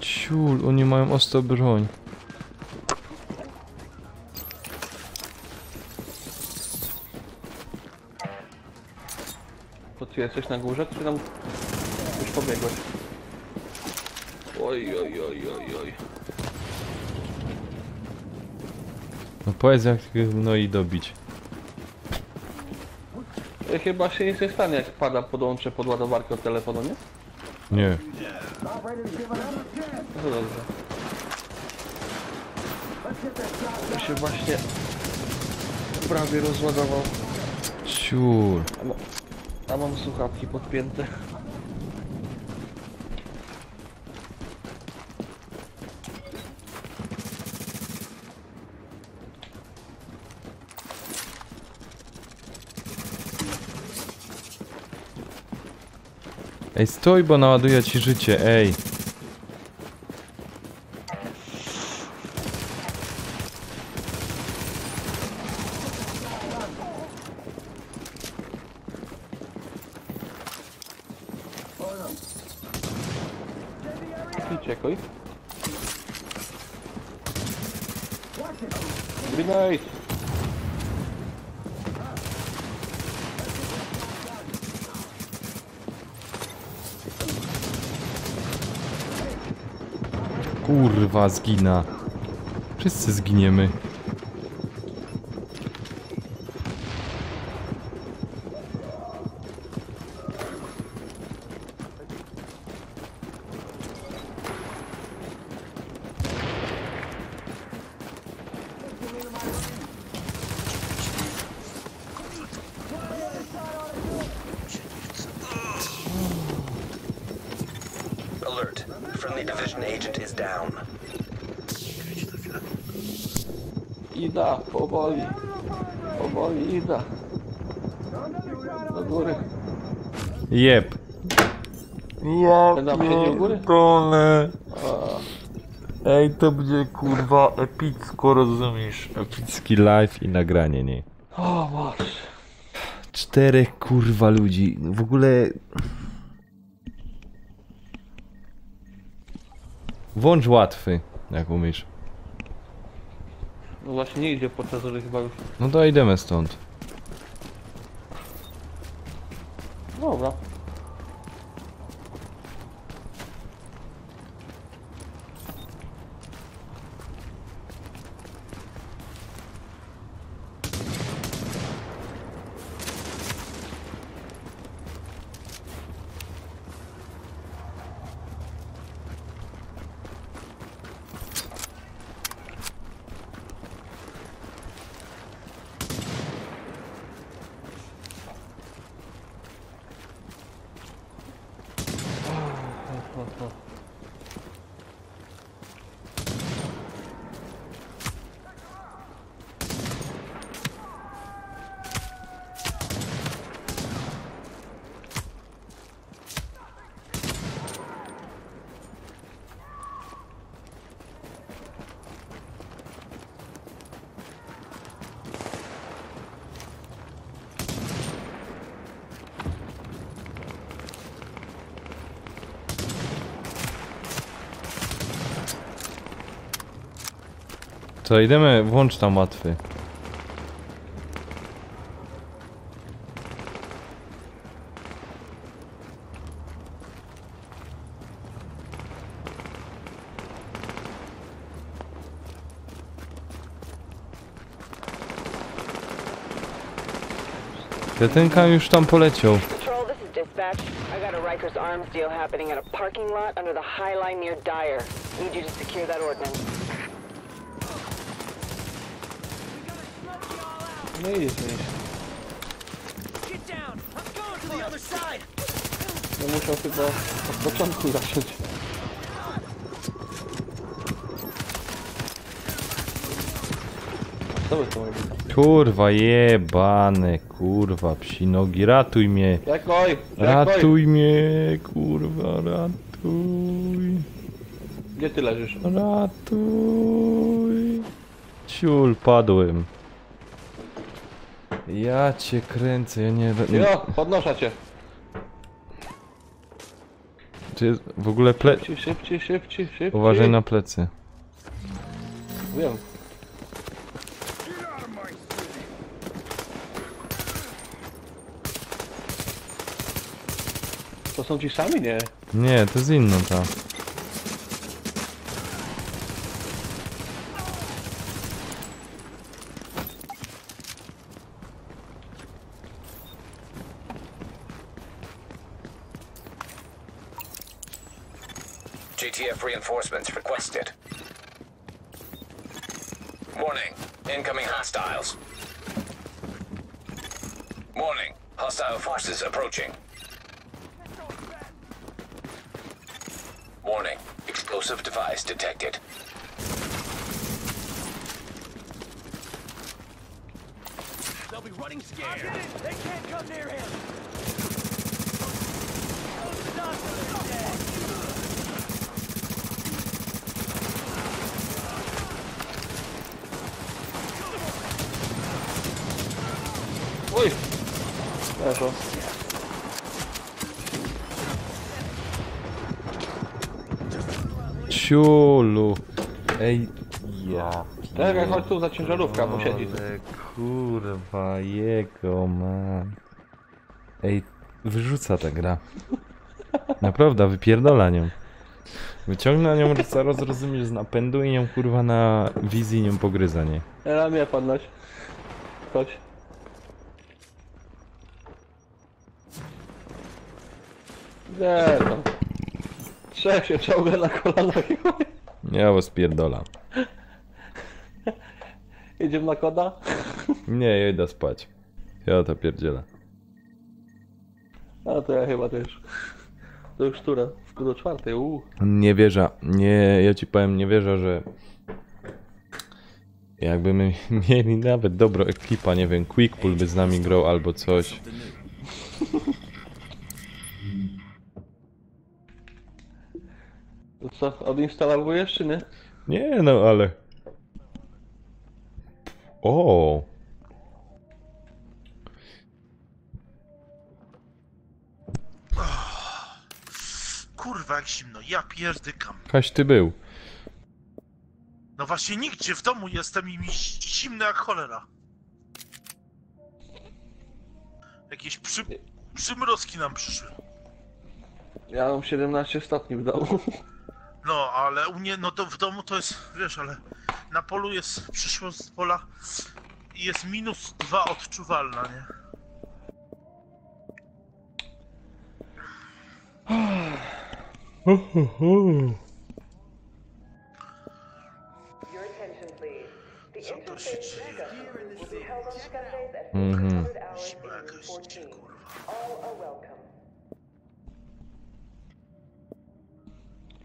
Ciul, oni mają ostrą broń. To ty jesteś na górze, czy tam już pobiegłeś? Oj, oj, oj, oj, oj. No powiedz jak no i dobić. Chyba się nic nie stanie, jak pada, podłączę pod ładowarkę od telefonu, nie? Nie. No to dobrze. To się właśnie prawie rozładował. Ciur. A mam słuchawki podpięte. Ej, stój, bo naładuję ci życie, ej. I czekaj. Grenade! Kurwa, zgina. Wszyscy zginiemy. Alert. Friendly division agent is down. Ida, powoli. Powoli, Ida. Do góry. Jeb. Ten tam siedzi u góry? Dole. Ej, to będzie kurwa epicko, rozumiesz? Epicki live i nagranie, nie? O, Boże. 4 kurwa ludzi. W ogóle... Włącz łatwy, jak umiesz. No właśnie nie idzie procesory chyba już. No to idziemy stąd. Dobra. Co, idziemy, włącz tam łatwy. Kretynka już tam poleciał. Patrol, this is dispatch. I got a Rikers arms deal happening at a parking lot under the High Line near Dyer. Need you to secure that ordnance. No i jest mniejszy. Ja musiał chyba od początku zacząć. Co wy to robicie? Kurwa jebane, kurwa psi nogi, ratuj mnie. Jakoj! Ratuj mnie, kurwa, ratuj. Gdzie ty leżysz? Ratuj. Ciul, padłem. Ja cię kręcę, ja nie... Jo, podnoszę cię. Czy jest w ogóle ple... Szybciej, szybciej, szybciej, szybciej. Uważaj na plecy. Wiem. To są ci sami? Nie. Nie, to jest inna ta. JTF reinforcements requested. Warning. Incoming hostiles. Warning. Hostile forces approaching. Warning. Explosive device detected. They'll be running scared. They can't come near him. Oj! Leżą. Ciulu. Ej, ja... Czekaj, chodź tu za ciężarówka, bo siedzi tu. Ale kurwa, jego man. Ej, wyrzuca ta gra. Naprawdę, wypierdola nią. Wyciągnę nią, zaraz rozumiesz, z napędu i ją kurwa na wizji nią pogryza, nie? Ela mnie podnoś. Chodź. Nie tam. Trzech się czołga na kolanach i chuj. Ja was pierdola. Idziemy na koda? Nie, ja idę spać. Ja to pierdzielę. A to ja chyba też. To już która? Do czwartej, Nie wierzę, nie, ja ci powiem, nie wierzę, że jakby my mieli nawet dobrą ekipa, nie wiem, Quickpool by z nami grał albo coś. To co, odinstalowujesz czy nie? Nie no, ale... O. Kurwa, jak zimno, ja pierdykam. Kaś ty był. No właśnie nigdzie, w domu jestem i mi zimno jak cholera. Jakieś przymrozki nam przyszły. Ja mam 17 stopni w domu. No, ale u mnie, no to w domu to jest, wiesz, ale na polu jest, przyszło z pola i jest -2 odczuwalna, nie? Your attention, please. The Co to się dzieje? will be held on Sundays at Mhm. 400 hours Zima jakaś, 14. kurwa. All are welcome.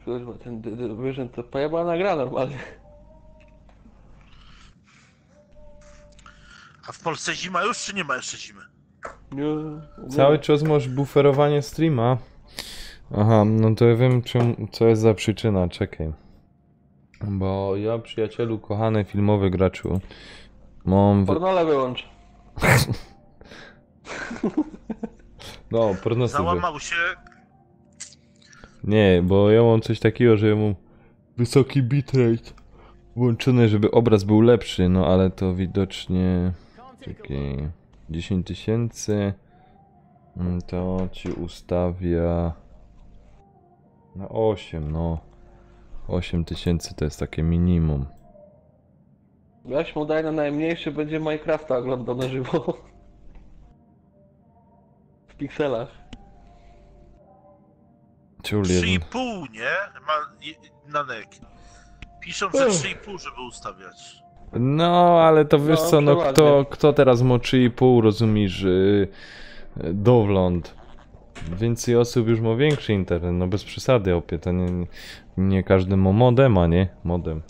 Kurwa, ten wyżyn to pojebana gra normalnie. A w Polsce zima już, czy nie ma jeszcze zimy? Nie, Cały czas masz buferowanie streama. Aha, no to ja wiem co jest za przyczyna, czekaj. Bo ja, przyjacielu, kochany filmowy graczu, mam... Pornole wyłącz. No, pornosy Załamał się. Nie, bo ja mam coś takiego, że ja mam wysoki bitrate włączony, żeby obraz był lepszy, no ale to widocznie... Czekaj... 10 000 to ci ustawia na 8, no 8000 to jest takie minimum. Weź mu daj na najmniejszy, będzie Minecrafta oglądał na żywo. W pikselach. Ciul 3,5, nie? Na nek. Piszą, że 3,5, żeby ustawiać. No, ale to wiesz No, co, no przeładnie. kto teraz ma 3,5, rozumiesz, dowląd. Więcej osób już ma większy internet, no bez przesady, opie, to nie każdy ma modema, nie? Modem.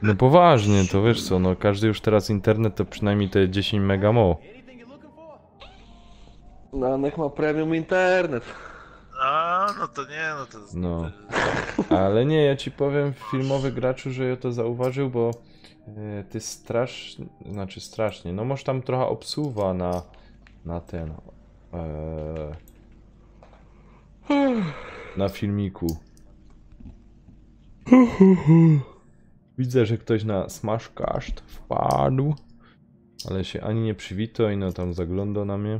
No poważnie, to wiesz co, no każdy już teraz internet to przynajmniej te 10 mega ma. No, niech ma premium internet. A, no to nie, no to... No. Ale nie, ja ci powiem, filmowy graczu, że ja to zauważył, bo ty strasznie, no masz tam trochę obsuwa na ten, na filmiku. Widzę, że ktoś na Smashcast wpadł, ale się ani nie przywitał i no tam zagląda na mnie.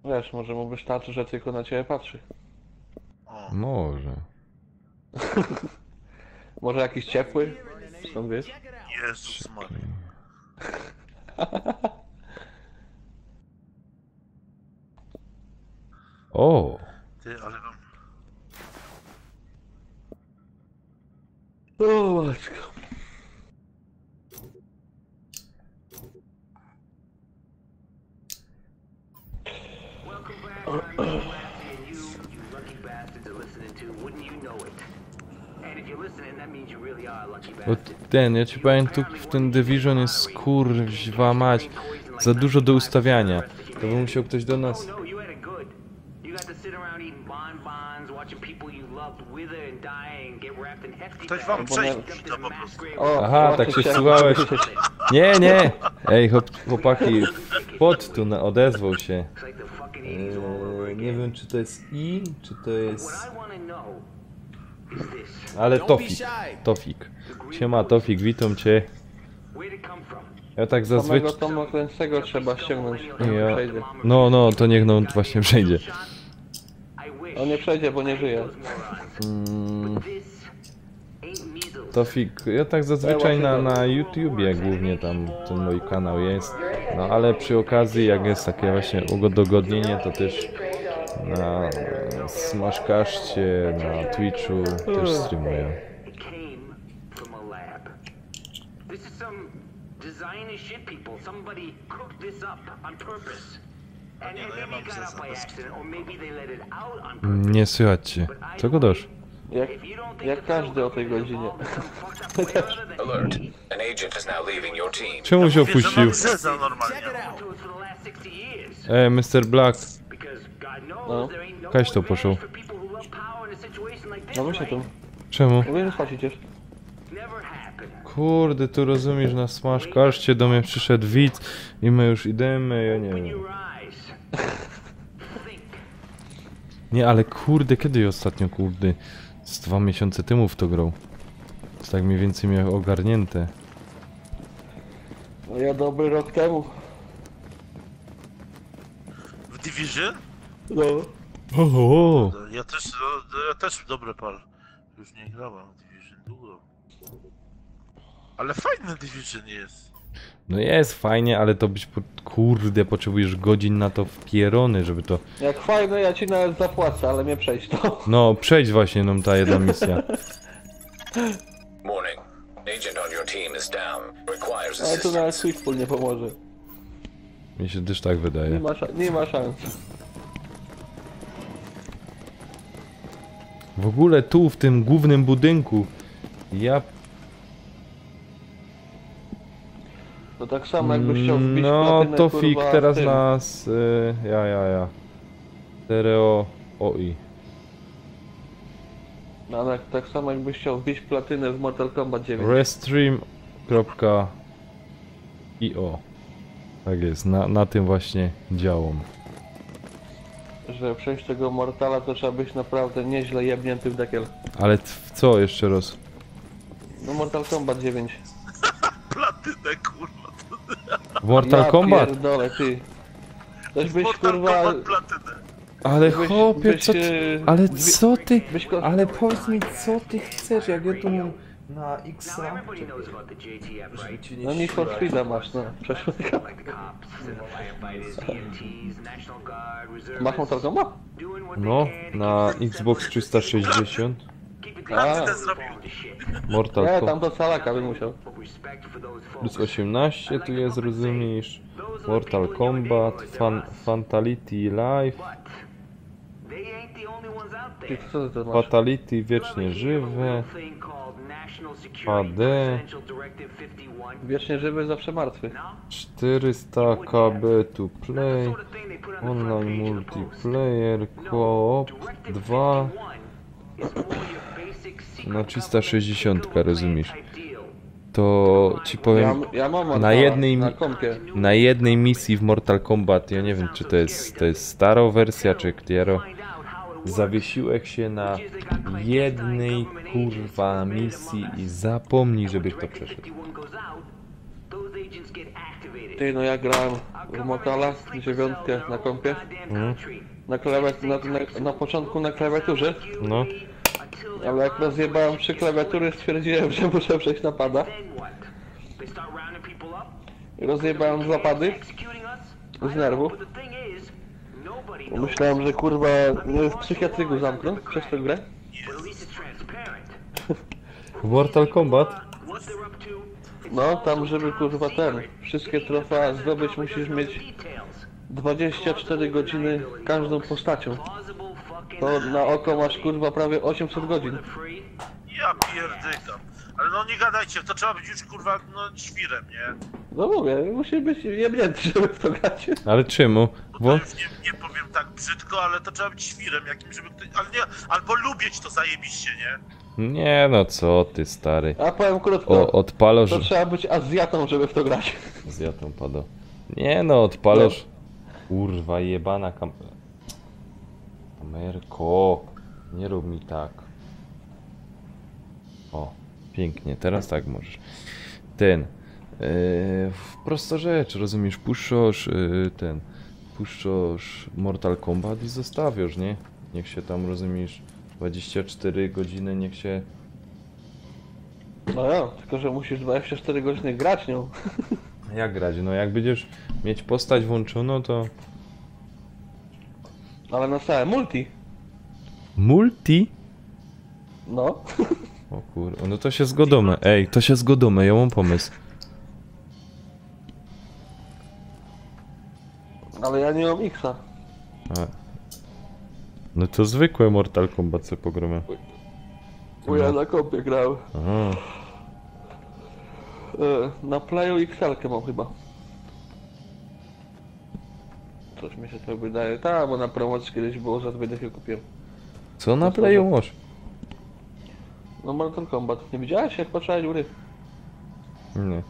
Wiesz, może mu wystarczy, że tylko na ciebie patrzy. Może. Może jakiś ciepły? Skąd wiesz? Jezus Maria. O! Ty, ale mam... O matko. Bo ten, ja ci powiem, tu w ten Division jest kurwa mać za dużo do ustawiania. To by musiał ktoś do nas... Ktoś wam przejść to po prostu. O, Aha, tak się słuchałeś. Nie, nie! Ej, chłopaki, pod tu odezwał się. Nie wiem, czy to jest I, czy to jest... Ale Tofik. Siema Tofik, witam cię. Ja tak zazwyczaj... Samego Tomu Clancy'ego trzeba ściągnąć, Ja... przejdzie. No, to niech no właśnie przejdzie. On nie przejdzie, bo nie żyje. Tofik, ja tak zazwyczaj na YouTubie głównie tam ten mój kanał jest. No ale przy okazji, jak jest takie właśnie udogodnienie, to też na Smashcastie, na Twitchu też streamuję. Nie słychać cię. Co go dasz? Jak każdy o tej godzinie. Alert. An agent is now leaving your team. Czemu się Wiesz, że opuścił? mam zeza normalnie. Mr. Black. No, Kaś to poszło. no właśnie tu. Czemu? Mówię, że spać idziesz. Kurde, tu rozumiesz, na Smashcastie do mnie przyszedł widz i my już idziemy, ja nie wiem. Nie, ale kurde, kiedy ostatnio, kurde, z 2 miesiące temu w to grał. To tak mniej więcej miał ogarnięte. No ja dobry rok temu. W Division? No. Oho! Ja też dobre par. Już nie grałem w Division długo. Ale fajny Division jest. No jest fajnie, ale to być, kurde, potrzebujesz godzin na to wpierony, żeby to... Jak fajne, ja ci nawet zapłacę, ale mnie przejść to. No, przejdź właśnie nam ta jedna misja. Warning. Agent on your team is down. Requires Ale tu nawet assistance. Swiftpool nie pomoże. Mi się też tak wydaje. Nie ma szans. W ogóle tu, w tym głównym budynku, ja... To tak samo jakbyś chciał wbić No, platynę, Tofik kurwa, teraz w tym. nas... ja. Stereo... OI. No, ale tak samo jakbyś chciał wbić platynę w Mortal Kombat 9. Restream.io. Tak jest, na tym właśnie działam. Że przejść tego Mortala to trzeba być naprawdę nieźle jebnięty w dekiel. Ale co jeszcze raz? No Mortal Kombat 9. Platynę, kurwa. W Mortal Kombat? Pierdolę, ty. Toś byś Mortal kurwa... Kombat platynę. Ale byś- chłopie, byś, co ty... Ale dwie- co ty... byś ko- Ale powiedz mi, co ty chcesz, jak ja tu mam na X... No Need for Speed'a masz, no. Przeszło. Masz Mortal Kombat? No, na Xbox 360. Platynę zrobił. Mortal Nie, Kombat. tam to calaka by musiał. Plus 18 tu jest, rozumiesz? Mortal Kombat, Fatality Life, Ty, co ty to masz? Fatality wiecznie żywe, HD, Wiecznie żywy, zawsze martwy. 400 KB to play, online multiplayer, co-op 2, na 360, rozumiesz? To ci powiem, Ja mam na Mortala jednej na kompie. na jednej misji w Mortal Kombat, ja nie wiem czy to jest stara wersja czy Ktero, zawiesiłeś się na jednej kurwa misji i zapomnij, żebyś to przeszedł. Ty, no ja grałem w Mortala 9 na kompie. Na na początku na klawiaturze, No, ale jak rozjebałem 3 klawiatury, stwierdziłem, że muszę przejść na pada. rozjebałem zapady z nerwu. Myślałem, że kurwa mnie w psychiatryku zamkną przez tę grę. Mortal Kombat? No, tam żeby kurwa wszystkie trofea zdobyć musisz mieć 24 godziny każdą postacią. To na oko masz kurwa prawie 800 godzin. Ja pierdykam. Ale no nie gadajcie, to trzeba być już kurwa no świrem, nie? No mówię, musi być jebnięty, żeby w to grać. Ale czemu? Bo to już nie powiem tak brzydko, ale to trzeba być świrem jakimś, żeby ktoś... Ale nie, albo lubić to zajebiście, nie? Nie no co ty stary. A powiem krótko, Odpalasz... to trzeba być Azjatą, żeby w to grać. Zjatą padał. Nie no, odpalasz... Kurwa jebana kamerko. Nie rób mi tak. O, pięknie, teraz tak możesz. Prosta rzecz, rozumiesz, puszczasz puszczasz Mortal Kombat i zostawiasz, nie? Niech się tam, rozumiesz, 24 godziny, niech się... No ja, tylko że musisz 24 godziny grać nią. Jak grać? No jak będziesz mieć postać włączoną, to... Ale na całe multi. Multi? No. O kurwa, no to się zgodomy. Ej, to się zgodomy, ja mam pomysł. Ale ja nie mam X-a. No to zwykłe Mortal Kombat sobie pogramy. Bo ja na kompie grałem. Aha. Na Playu XL-kę mam chyba. Coś mi się to wydaje. Tak, bo na promocji kiedyś było, za 2 dychy kupiłem. Co na Playu masz? No Mortal Kombat. Nie widziałeś jak patrzałeś gry? Nie.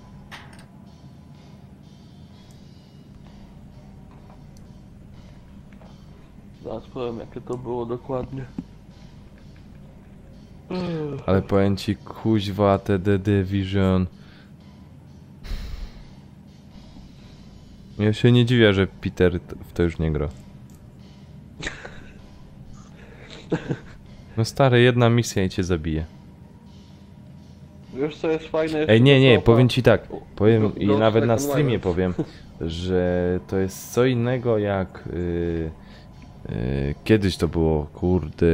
Zaraz powiem jakie to było dokładnie. Ale powiem ci, kuźwa, te The Division. Ja się nie dziwię, że Peter w to już nie gra. No stary, jedna misja i cię zabije. Wiesz co jest fajne? Ej, nie, to powiem ci tak. Powiem i Ghost nawet na Recon streamie Wildlands. powiem, że to jest co innego jak kiedyś to było, kurde,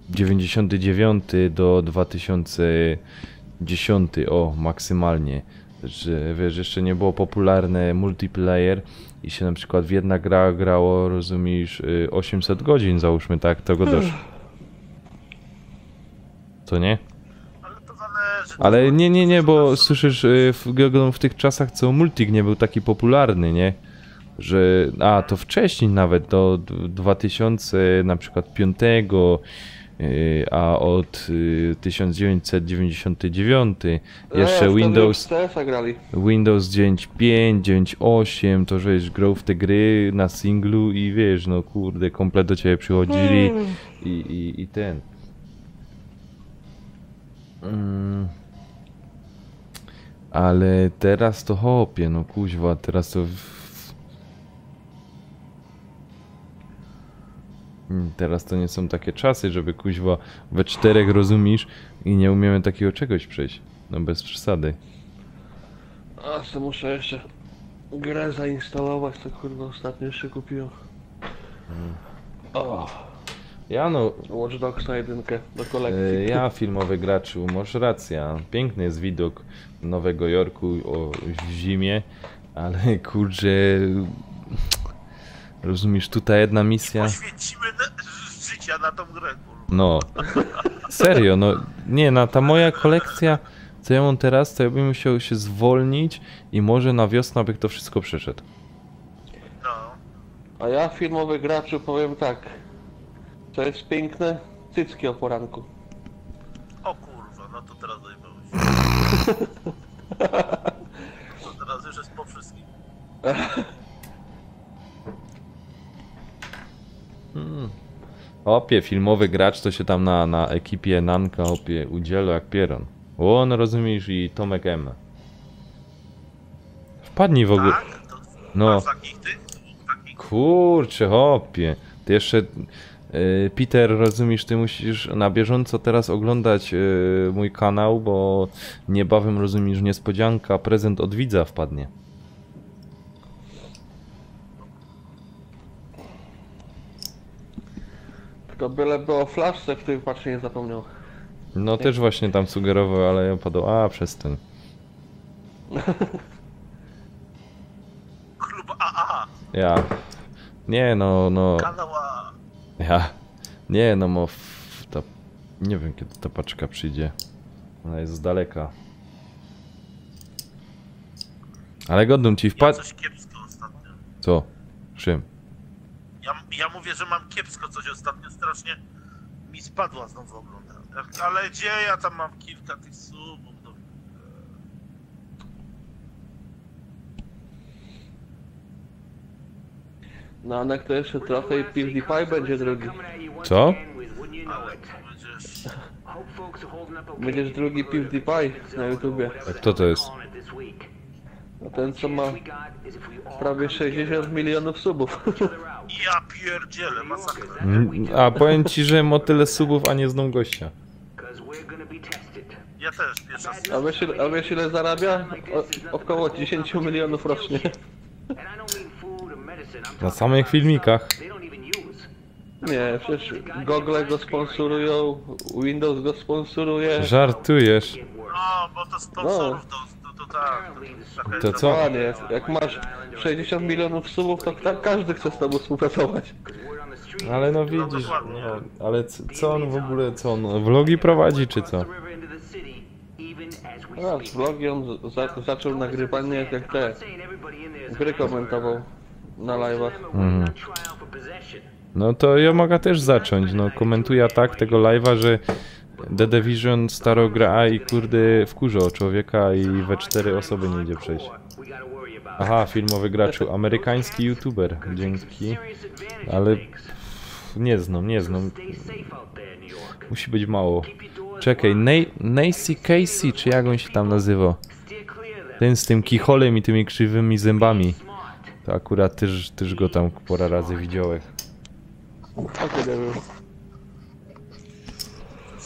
99 do 2010, o, maksymalnie. Że wiesz, jeszcze nie było popularne multiplayer i się na przykład w jedna gra grało, rozumiesz, 800 godzin, załóżmy, tak, tego doszło. To nie? Ale to zależy. Ale nie, bo słyszysz, w tych czasach co multik nie był taki popularny, nie? Że, to wcześniej nawet, do 2000 na przykład 5, a od 1999 jeszcze Windows 9.5, 9.8, to żeś grał w te gry na singlu i wiesz, no kurde, komplet do ciebie przychodzili i ten. Ale teraz to hopie, no kuźwa, teraz to... Teraz to nie są takie czasy, żeby kuźwa we 4 rozumiesz i nie umiemy takiego czegoś przejść. No bez przesady. A co muszę jeszcze grę zainstalować, to kurwa ostatnio jeszcze kupiłem. Ja no... Watch Dogs na 1 do kolekcji. Ja filmowy graczu, masz rację. Piękny jest widok Nowego Jorku w zimie, ale kurczę... Rozumiesz, tutaj jedna misja... Poświęcimy życia na tą grę, kurwa. No, serio, no nie, ta moja kolekcja, co ja mam teraz, to ja bym musiał się zwolnić i może na wiosnę bych to wszystko przeszedł. No. A ja filmowy graczu powiem tak. Co jest piękne? Cycki o poranku. O kurwa, no to teraz zajmowałeś. To teraz już jest po wszystkim. Opie, filmowy gracz to się tam na ekipie Nanka opie udziela jak pieron. O, no rozumiesz, i Tomek M. Wpadnij w ogóle. Tak? To No. masz takich tych? Takich? Kurczę, hopie. Ty jeszcze Peter, rozumiesz, ty musisz na bieżąco teraz oglądać mój kanał, bo niebawem, rozumiesz, niespodzianka, prezent od widza wpadnie. Tylko byleby o flaszce, której patrzę nie zapomniał. No też właśnie tam sugerował, ale ja padł, a przestań. Klub AA. Ja. Nie no. Kanał AA. Ja. Nie no, nie wiem kiedy ta paczka przyjdzie. Ona jest z daleka. Ale godną ci Ja wpadł. coś kiepsko ostatnio. Co? Czym? Ja mówię, że mam kiepsko coś ostatnio, strasznie mi spadła znowu oglądana. Ale gdzie ja tam mam kilka tych subów? No. No a to jeszcze trochę i PewDiePie będzie drugi. Co? Ale będziesz... Będziesz drugi PewDiePie na YouTubie. A kto to jest? No ten co ma prawie 60 milionów subów. Ja pierdzielę, masakra. A powiem ci, że ma tyle subów, a nie znam gościa. Ja też, pierwsza A wiesz ile zarabia? Około 10 milionów rocznie. Na samych filmikach. Nie, przecież Google go sponsorują, Windows go sponsoruje. Żartujesz. No, bo to sponsorów to tak. To co? Ładnie, jak masz 60 milionów subów, to każdy chce z tobą współpracować. Ale no widzisz, no, ale co on w ogóle, co on, vlogi prowadzi czy co? No, z vlogi on zaczął nagrywanie jak te gry komentował na live'ach. No to ja mogę też zacząć, no komentuję tak tego live'a, że The Division staro gra i kurde wkurza człowieka i we 4 osoby nie idzie przejść. Aha, filmowy graczu, amerykański youtuber, dzięki, ale nie znam. Musi być mało. Czekaj, Nacy Casey, czy jak on się tam nazywa? Ten z tym kicholem i tymi krzywymi zębami. To akurat też go tam pora razy widziałem.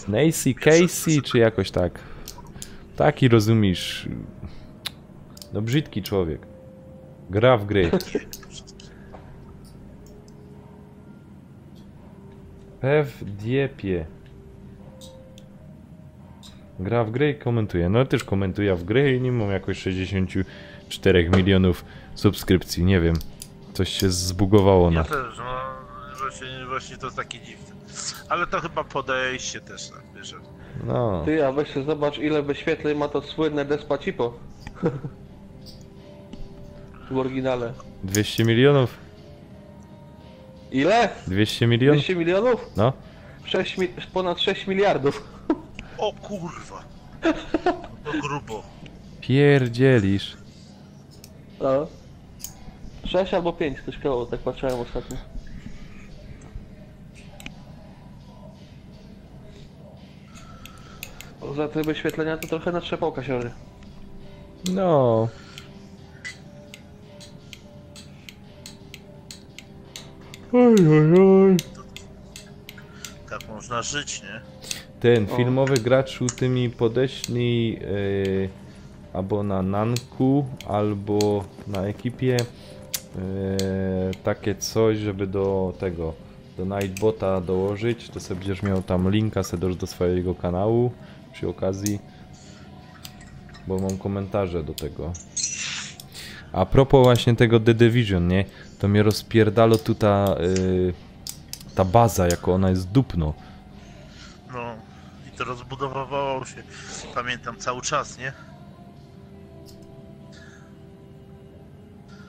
Nacy Casey, czy jakoś tak. Taki rozumiesz. No brzydki człowiek. Gra w gry. Diepie. Gra w gry i komentuje. No też komentuję w gry i nie mam jakoś 64 milionów subskrypcji. Nie wiem. Coś się zbugowało Ja na. też, no właśnie to jest takie dziwne. Ale to chyba podejście też, tak, wiesz. No. Ty, a weź sobie zobacz ile wyświetleń ma to słynne Despacito. W oryginale. 200 milionów? Ile? 200 milionów? 200 milionów? No. Ponad 6 miliardów. O kurwa! To grubo. Pierdzielisz. No. 6 albo 5, coś koło, tak patrzyłem ostatnio. Za te wyświetlenia to trochę natrzepał kasiory. No. Oj. Tak można żyć, nie? Ten filmowy graczu tymi podeślij albo na Nanku, albo na ekipie takie coś, żeby do tego, do Nightbota dołożyć, to sobie będziesz miał tam linka do swojego kanału przy okazji, bo mam komentarze do tego. A propos właśnie tego The Division, nie? To mnie rozpierdalo tu ta baza, jako ona jest dupno. No i to rozbudowywało się, pamiętam, cały czas, nie?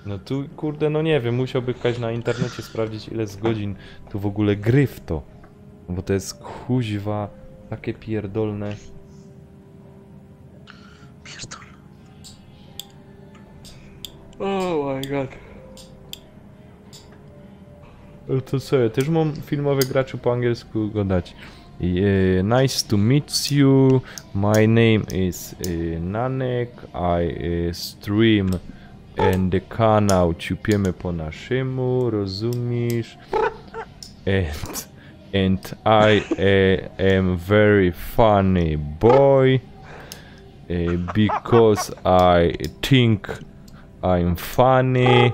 No tu kurde, no nie wiem, musiałby ktoś na internecie sprawdzić ile z godzin tu w ogóle gry w to. Bo to jest kuźwa takie pierdolne. Pierdol. Oh my god. To co, ja też mam filmowy graczu po angielsku go dać. Nice to meet you, my name is Nanek, I stream and the kanał ciupiemy po naszemu, rozumiesz? And and I am very funny boy because I think I'm funny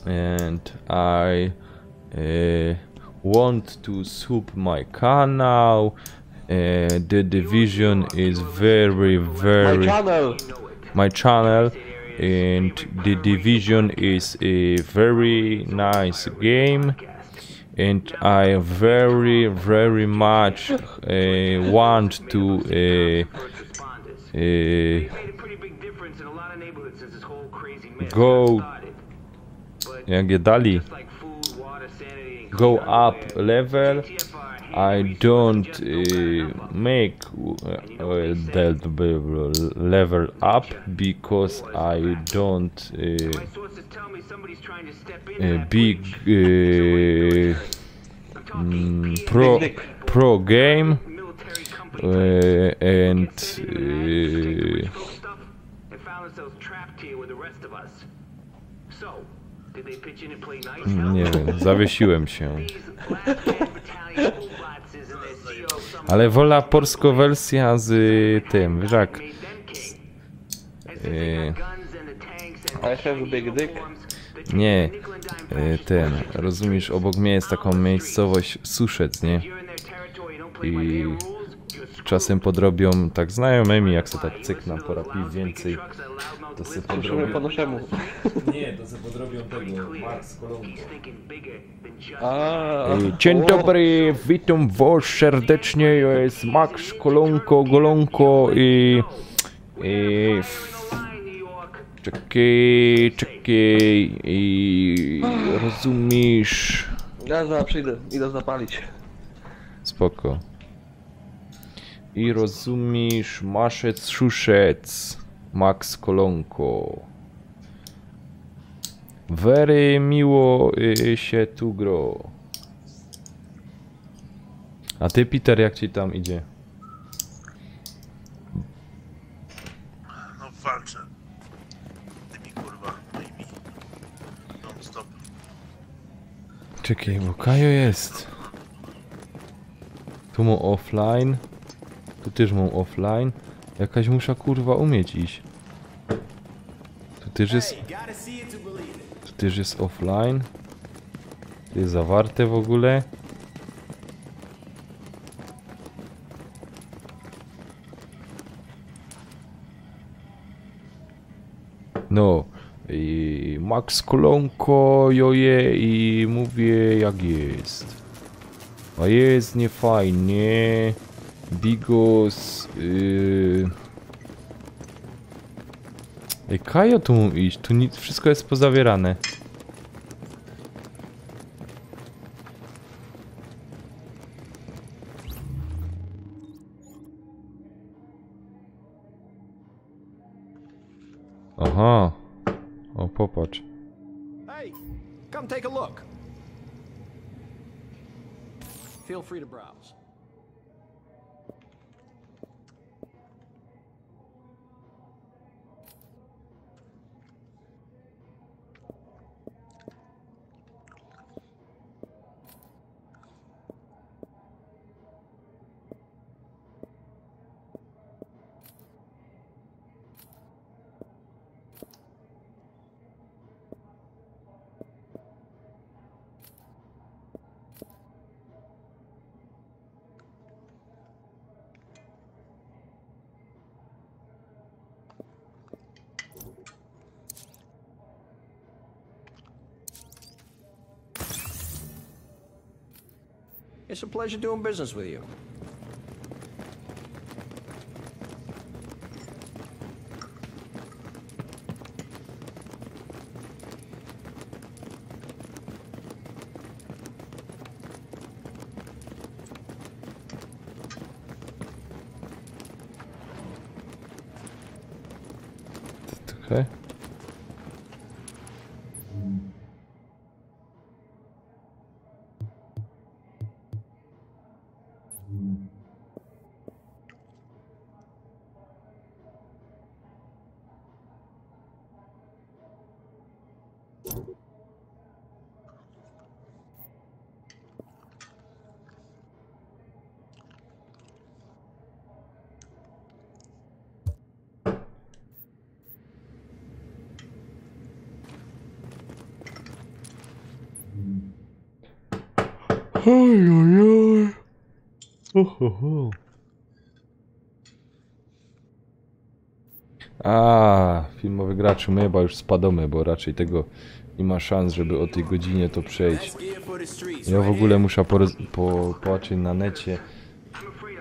and I want to sub my channel. The division is very My channel! my channel, and the division is a very nice game, and I very much want to go, jak je dali, go up level. I don't make that level up because I don't big pro game and nie wiem, zawiesiłem się. Ale wola polska wersja z tym, wiesz jak? I have a big dick. Nie, ten, rozumiesz, obok mnie jest taką miejscowość Suszec, nie? I czasem podrobią tak znajomymi, jak se tak cykna pora piw więcej, to se Słyszymy po podrobią... naszemu. Nie, to se podrobią tego, Max Kolonko. Dzień dobry, witam was serdecznie, jest Max Kolonko, Golonko i czekaj, i rozumiesz... Ja zaraz przyjdę, idę zapalić. Spoko. I rozumiesz, maszec, szuszec, Max Kolonko. Very miło się tu gro. A ty, Peter, jak ci tam idzie? No walczę. Tymi kurwa, moimi non-stop. Czekaj, bo Kajo jest. Tu mam offline. Tu też mam offline. Jakaś muszę kurwa umieć iść. Tu też jest... Tu też jest offline. Tu jest zawarte w ogóle. No. I Max Kolonko joje i mówię jak jest. A jest niefajnie. Bigos... Ej, Kajo tu mógł iść, tu nic, wszystko jest pozawierane. Aha. O, popatrz. Hey, come take a look. Feel free to browse. It's a pleasure doing business with you. Okay. Oj, oj, oj. Ho. Filmowy gracz, my chyba już spadamy, bo raczej tego nie ma szans, żeby o tej godzinie to przejść. Ja w ogóle muszę popatrzeć na necie,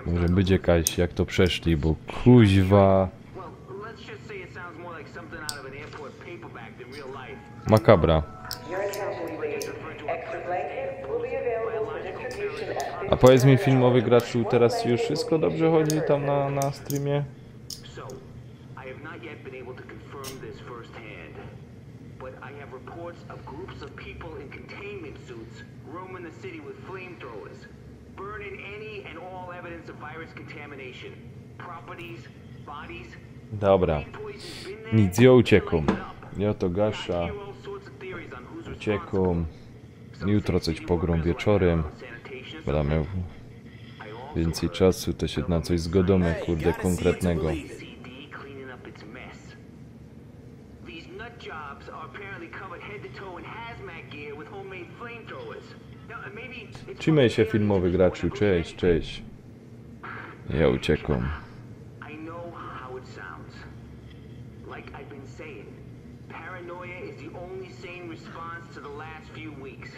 może być jakaś, jak to przeszli, bo kuźwa... Makabra. A powiedz mi, filmowy graczu, teraz już wszystko dobrze chodzi tam na streamie? Dobra. Nic, ja uciekam. Ja to gasza. Uciekam. Jutro coś pogrom wieczorem. Będę miał więcej czasu, to się na coś zgodzimy, kurde, konkretnego. Trzymaj się, filmowy graczu, cześć, cześć. Ja uciekam. Like I've been saying, paranoia is the only sane response to the last few weeks.